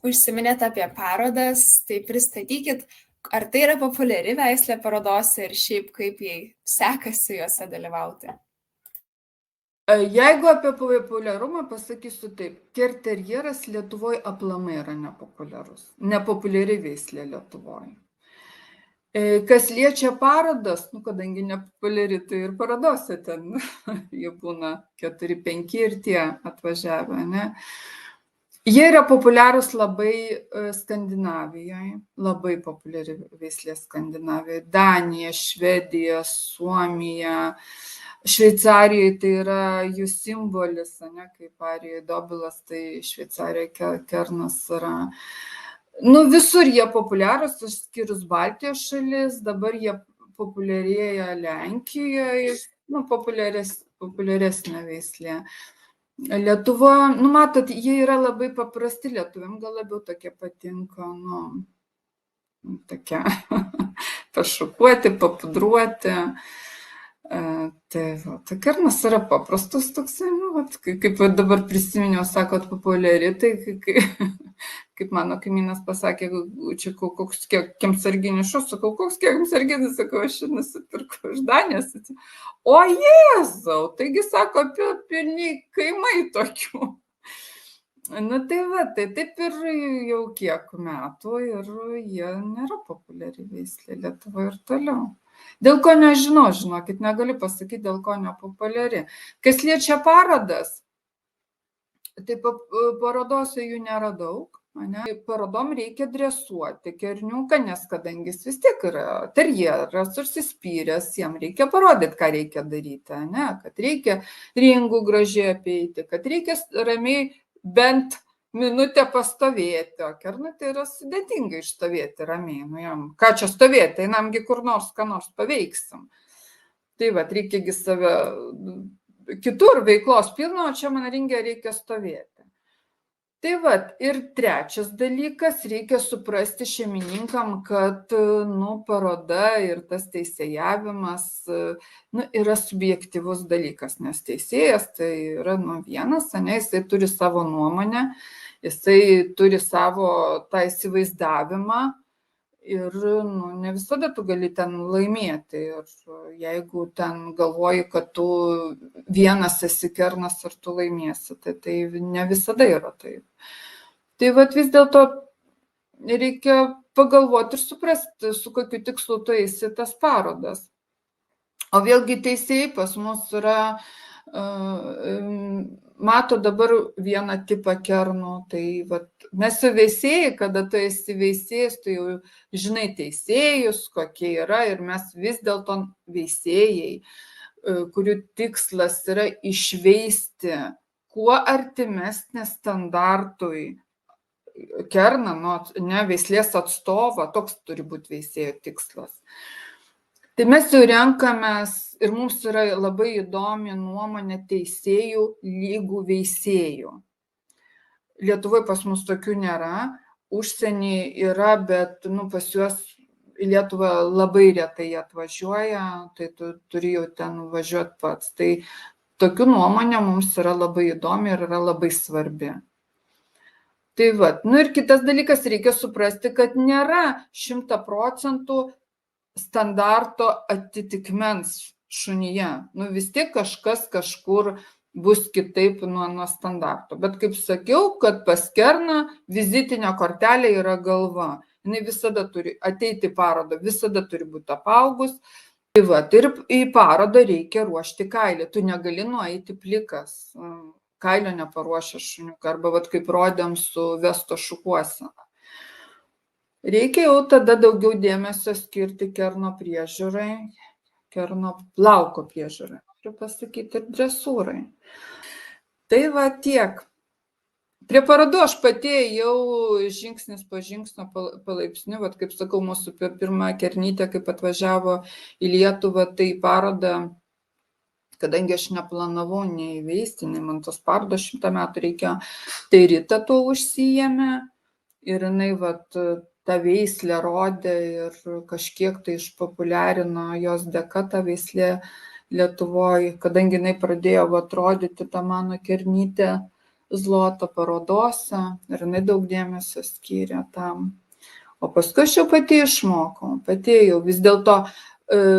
A: Užsiminėte apie parodas, tai pristatykit, ar tai yra populiari veislė parodose ir šiaip kaip jai sekasi juose dalyvauti.
B: Jeigu apie populiarumą pasakysiu taip, kerterjeras Lietuvoje aplamai yra nepopuliarus. Nepopuliari veislė Lietuvoje. Kas liečia parodas, kadangi nepopuliari, tai ir parodose ten jie būna 4-5 ir tie atvažiavę, ne? Jie yra populiarūs labai Skandinavijoje, labai populiari veislė Skandinavijoje. Danija, Švedija, Suomija, Šveicarijoje tai yra jų simbolis, ne, kaip Arijoje dobilas, tai Šveicarijoje kernas yra. Visur jie populiarūs, išskyrus Baltijos šalis, dabar jie populiarėja Lenkijoje, populiaresnė veislė. Lietuva, matot, jie yra labai paprasti lietuviam, gal labiau tokie patinka, tokie pašukuoti, papudruoti. Tai kernas yra paprastas toksai, kaip dabar prisiminiau, sakot, populiari, tai kaip mano kaimynas pasakė, čia koks kiemsarginis šuo, sakau, koks kiemsarginis, sakau, aš nusipirkau iš Danijos. O Jėzau, taigi sako, pilni kaimai tokių. Tai va, tai taip ir jau kiek metų ir jie nėra populiari veislė Lietuvoje ir toliau. Dėl ko nežinau, žinokit, negaliu pasakyti, dėl ko nepopuliari. Kas liečia parodas, tai parodose jų nėra daug. Parodom reikia dresuoti kerniuką, nes kadangi jis vis tiek yra terjeras, užsispyręs, jam reikia parodyti, ką reikia daryti, ne? Kad reikia ringų gražiai apeiti, kad reikia ramiai bent minutę pastovėti, o kernui tai yra sudėtinga išstovėti ramiai. Jam, ką čia stovėti, einamgi kur nors, ką nors paveiksim. Tai va, reikėgi save kitur veiklos pilno, o čia man ringe reikia stovėti. Tai va, ir trečias dalykas, reikia suprasti šeimininkam, kad paroda ir tas teisėjavimas yra subjektyvus dalykas, nes teisėjas tai yra vienas, jisai turi savo nuomonę, jisai turi savo tą įsivaizdavimą ir ne visada tu gali ten laimėti. Ir jeigu ten galvoji, kad tu vienas esi kernas ir tu laimėsi, tai ne visada yra taip. Tai vat vis dėlto reikia pagalvoti ir suprasti, su kokiu tikslu tu eisi tas parodas. O vėlgi teisėjai pas mus yra, mato dabar vieną tipą kernų, tai vat, mes su veisėjai, kada tu esi veisėjas, tu jau žinai teisėjus, kokie yra, ir mes vis dėlto veisėjai, kurių tikslas yra išveisti kuo artimesnį standartui kerną, ne veislės atstovą, toks turi būti veisėjo tikslas. Tai mes jau renkamės ir mums yra labai įdomi nuomonė teisėjų lygų veisėjų. Lietuvoje pas mus tokių nėra, užsienį yra, bet pas juos į Lietuvą labai retai atvažiuoja, tai tu turi jau ten važiuoti pats. Tai tokių nuomonė mums yra labai įdomi ir yra labai svarbi. Tai va, ir kitas dalykas, reikia suprasti, kad nėra 100% standarto atitikmens šunyje. Vis tiek kažkas kažkur bus kitaip nuo standarto. Bet kaip sakiau, kad pas kerną vizitinė kortelė yra galva. Jis visada turi ateiti į parodą, visada turi būti apaugus. Tai va, ir į parodą reikia ruošti kailį. Tu negali nueiti plikas, kailio neparuošęs šuniuką, arba kaip rodėm su vesto šukuosena. Reikia jau tada daugiau dėmesio skirti kerno priežiūrai, kerno plauko priežiūrai, turiu pasakyti, ir dresūrai. Tai va tiek. Prie parodų aš pati ėjau žingsnis po žingsnio palaipsniui, vat kaip sakau, mūsų pirma kernytė, kaip atvažiavo į Lietuvą, tai parodą, kadangi aš neplanavau nei veisti, nei man tos parodos 100 metų reikėjo, tai Rita tuo užsijėmė ir jinai vat tą veislę rodė ir kažkiek tai išpopuliarino jos dėka tą veislę Lietuvoje, kadangi jinai pradėjo vat rodyti tą mano kernytę Zloto parodose ir jinai daug dėmesio skyrė tam. O paskui aš jau pati išmokau, pati jau vis dėlto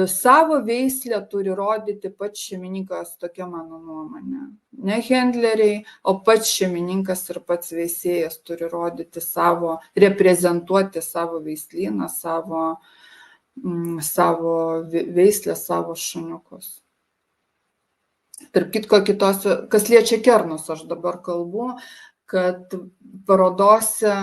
B: savo veislę turi rodyti pats šeimininkas, tokia mano nuomonė. Ne handleriai, o pats šeimininkas ir pats veisėjas turi rodyti savo, reprezentuoti savo veislyną, savo veislę, savo šuniukus. Tarp kitko, kas liečia kernus, aš dabar kalbu, kad parodose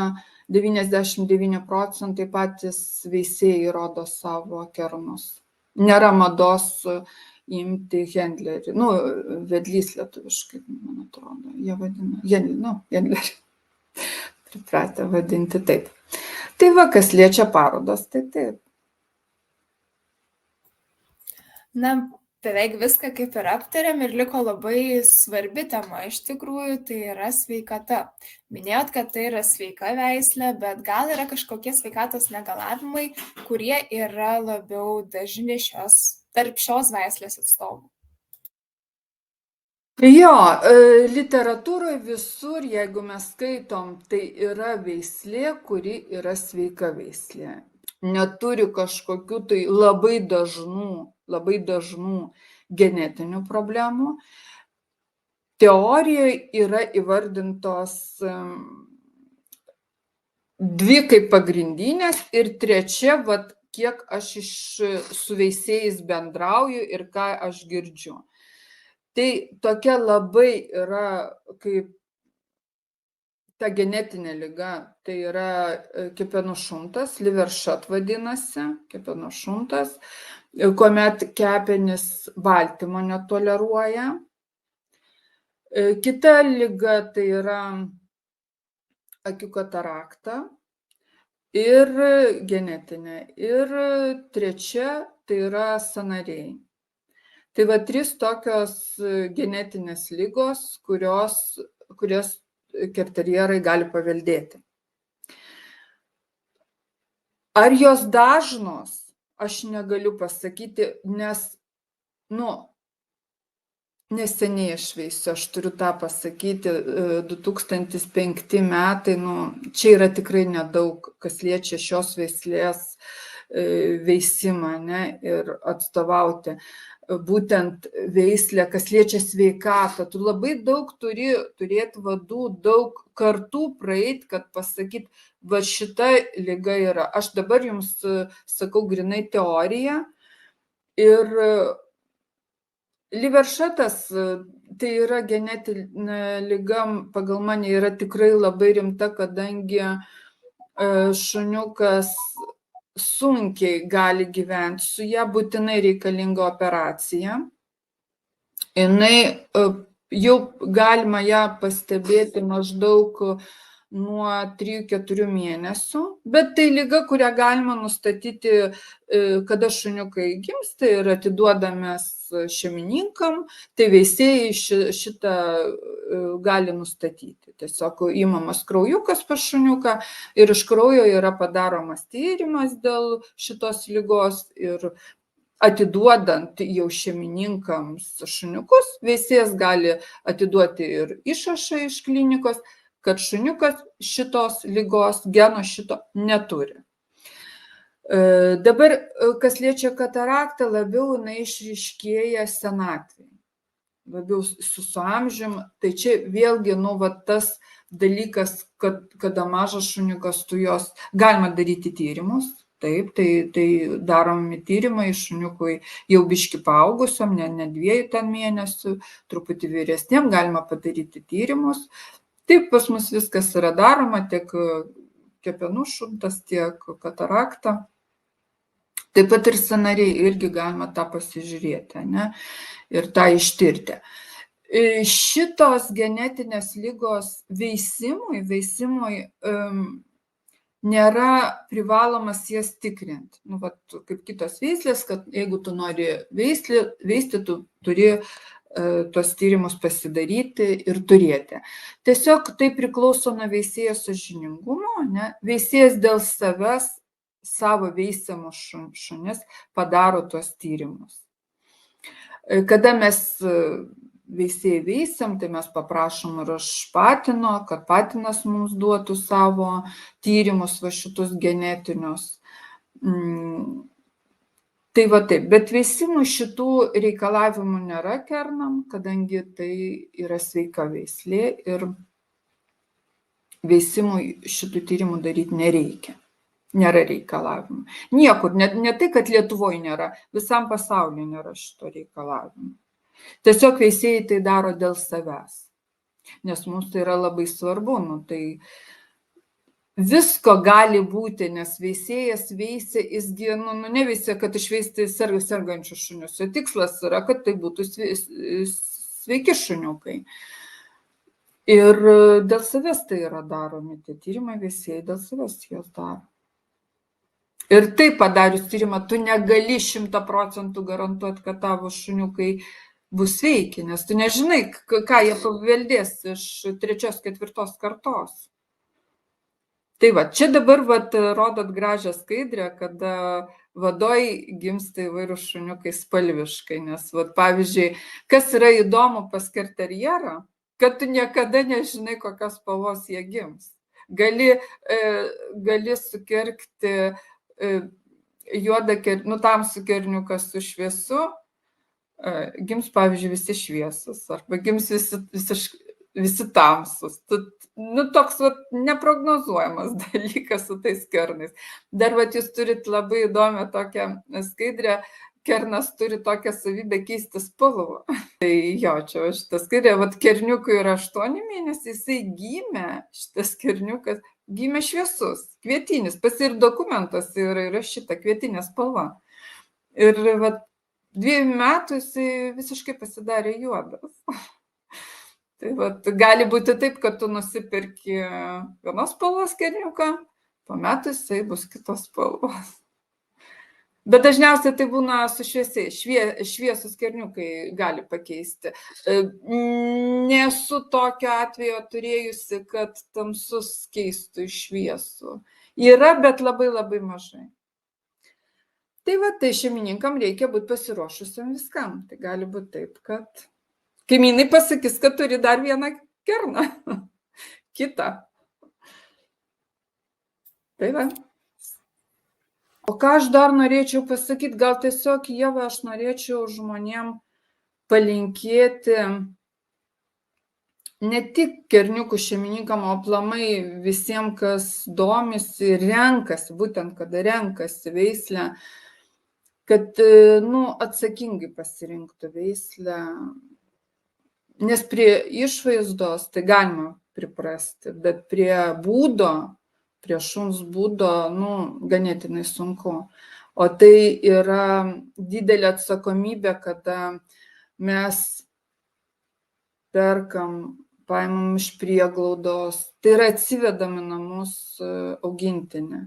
B: 99% patys veisėjai rodo savo kernus. Nėra mados imti handlerį, vedlys lietuviškai, man atrodo, jie vadina, handlerį. Pripratę vadinti taip. Tai va, kas liečia parodos, tai taip.
A: Na, beveik viską kaip ir aptarėm ir liko labai svarbi tema iš tikrųjų, tai yra sveikata. Minėjot, kad tai yra sveika veislė, bet gal yra kažkokie sveikatos negalavimai, kurie yra labiau dažni tarp šios veislės atstovų?
B: Jo, literatūroje visur, jeigu mes skaitom, tai yra veislė, kuri yra sveika veislė. Neturi kažkokių tai labai dažnų genetinių problemų. Teorijoje yra įvardintos 2 kaip pagrindinės ir 3, vat, kiek aš su veisėjais bendrauju ir ką aš girdžiu. Tai tokia labai yra kaip ta genetinė liga, tai yra kepenų šuntas, liver shut vadinasi, kepenų šuntas, kuomet kepenys baltymo netoleruoja. Kita liga tai yra akių katarakta ir genetinė. Ir 3 tai yra sąnariai. Tai va 3 tokios genetinės ligos, kurias kerterjerai gali paveldėti. Ar jos dažnos, aš negaliu pasakyti, nes, neseniai aš veisiu, aš turiu tą pasakyti, 2005 metai, čia yra tikrai nedaug, kas liečia šios veislės veisimą, ir atstovauti būtent veislę, kas liečia sveikatą. Tu labai daug turi turėti vadų, daug kartų praeiti, kad pasakyti, va šita liga yra. Aš dabar jums sakau grinai teoriją. Ir liver shutas, tai yra genetinė liga, pagal mane yra tikrai labai rimta, kadangi šuniukas sunkiai gali gyventi, su ją būtinai reikalinga operacija. Jinai jau galima ją pastebėti maždaug nuo 3-4 mėnesių, bet tai liga, kurią galima nustatyti, kada šuniukai gimsta ir atiduodamės šeimininkam, tai veisėjai šitą gali nustatyti. Tiesiog įmamas kraujukas pas šuniuką ir iš kraujo yra padaromas tyrimas dėl šitos ligos ir atiduodant jau šeimininkams šuniukus, veisėjas gali atiduoti ir išrašą iš klinikos, kad šuniukas šitos ligos, geno šito neturi. Dabar, kas liečia kataraktą, labiau jinai išryškėja senatvėje, labiau su amžium. Tai čia vėlgi tas dalykas, kada mažas šuniukas, tu jos galima daryti tyrimus. Taip, tai daromi tyrimai šuniukui jau biški paaugusiam, ne 2 mėnesių, truputį vyresniem galima padaryti tyrimus. Taip pas mus viskas yra daroma, tiek kepenų šuntas, tiek katarakta. Taip pat ir sąnariai irgi galima tą pasižiūrėti, ne, ir tą ištirti. Šitos genetinės lygos veisimui nėra privalomas jas tikrinti. Nu, vat, kaip kitos veislės, kad jeigu tu nori veisti, tu turi tuos tyrimus pasidaryti ir turėti. Tiesiog tai priklauso nuo veisėjo sąžiningumo, ne? Veisėjas dėl savęs, savo veisiamus šunis padaro tuos tyrimus. Kada mes veisėjai veisiam, tai mes paprašom ir iš patino, kad patinas mums duotų savo tyrimus, va šitus genetinius. Tai va taip, bet veisimui šitų reikalavimų nėra kernam, kadangi tai yra sveika veislė ir veisimui šitų tyrimų daryti nereikia. Nėra reikalavimų. Niekur, ne tai, kad Lietuvoje nėra, visam pasaulyje nėra šito reikalavimo. Tiesiog veisėjai tai daro dėl savęs, nes mums tai yra labai svarbu. Nu, tai visko gali būti, nes veisėjas veisia, jisgi neveisia, kad išveisti sergančius šunius. Jo tikslas yra, kad tai būtų sveiki šuniukai. Ir dėl savęs tai yra daromi tie tyrimai, veisėjai dėl savęs juos daro. Ir taip padarius tyrimą, tu negali 100% garantuoti, kad tavo šuniukai bus sveiki, nes tu nežinai, ką jie paveldės iš 3-4 kartos. Tai va, čia dabar rodot gražią skaidrę, kada vadoj gimsta įvairūs šuniukai spalviškai, nes pavyzdžiui, kas yra įdomu pas kerterjerą, kad tu niekada nežinai, kokios spalvos jie gims. Gali sukerkti juodą, tamsų kerniukas su šviesu, gims, pavyzdžiui, visi šviesus, arba gims visi tamsus. Toks neprognozuojamas dalykas su tais kernais. Dar jūs turit labai įdomią tokią skaidrę, kernas turi tokią savybę keisti spalvą. Tai jo, čia šitą skaidrę, kerniukui yra 8 mėnesiai, jisai gimė, šitas kerniukas, gimė šviesus, kvietinis, ir dokumentas yra šita kvietinė spalva. Ir 2 metų jisai visiškai pasidarė juodas. Tai gali būti taip, kad tu nusipirki vienos spalvos kerniuką, po metų jisai bus kitos spalvos. Bet dažniausiai tai būna su šviesiai, šviesus kerniukai gali pakeisti. Nesu tokio atvejo turėjusi, kad tamsus keistų iš šviesų. Yra, bet labai labai mažai. Tai šeimininkam reikia būti pasiruošusiam viskam. Tai gali būti taip, kad kaimynai pasakys, kad turi dar vieną kerną. Kitą. Tai va. O ką aš dar norėčiau pasakyti, gal tiesiog, Ieva, aš norėčiau žmonėm palinkėti ne tik kerniukų šeimininkam, o aplamai visiems, kas domisi ir renkasi, būtent kada renkasi veislę, kad atsakingai pasirinktų veislę, nes prie išvaizdos tai galima priprasti, bet prie būdo, prie šuns būdo, ganėtinai sunku. O tai yra didelė atsakomybė, kada mes perkam, paimam iš prieglaudos, tai yra atsivedam į namus augintinį.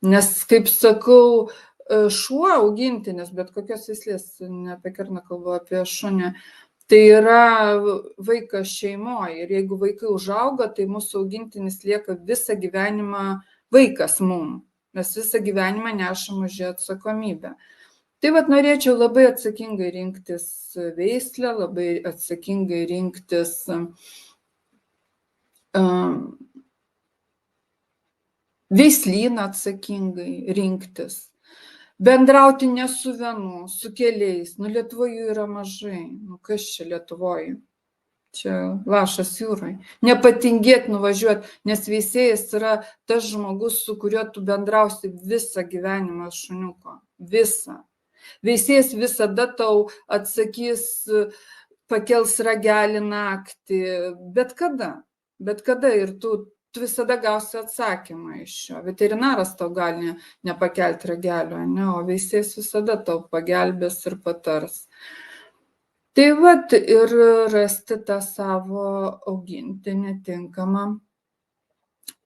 B: Nes, kaip sakau, šuo augintinis, bet kokios veislės, ne apie kerną kalbu, apie šunį, tai yra vaikas šeimoje. Ir jeigu vaikai užauga, tai mūsų augintinis lieka visą gyvenimą vaikas mum. Mes visą gyvenimą nešam už jį atsakomybę. Tai norėčiau labai atsakingai rinktis veislę, labai atsakingai rinktis veislyną, atsakingai rinktis. Bendrauti ne su vienu, su keliais. Lietuvoje jų yra mažai. Kas čia Lietuvoje? Čia lašas jūrai. Nepatingėti nuvažiuoti, nes veisėjas yra tas žmogus, su kuriuo tu bendrausi visą gyvenimą šuniuko. Visą. Veisėjas visada tau atsakys, pakels ragelį naktį. Bet kada ir tu tu visada gausi atsakymą iš jo. Veterinaras tau gali nepakelti ragelio, ne, o veisėjas visada tau pagelbės ir patars. Tai vat ir rasti tą savo augintinį tinkamą,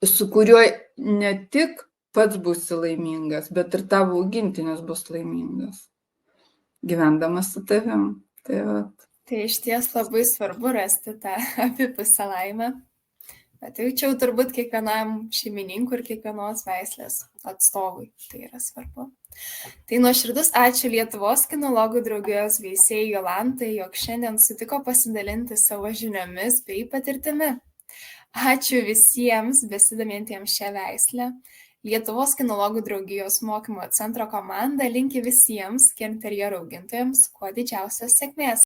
B: su kuriuo ne tik pats būsi laimingas, bet ir tavo augintinis bus laimingas, gyvendamas su tavim. Tai vat.
A: Tai iš ties labai svarbu rasti tą abipusę laimę. Bet jau čia turbūt kiekvienam šeimininkui ir kiekvienos veislės atstovui tai yra svarbu. Tai nuoširdus ačiū Lietuvos kinologų draugijos veisėjai Jolantai, jog šiandien sutiko pasidalinti savo žiniomis bei patirtimi. Ačiū visiems besidomintiems šią veislę. Lietuvos kinologų draugijos mokymo centro komanda linki visiems kenterjerų augintojams kuo didžiausios sėkmės.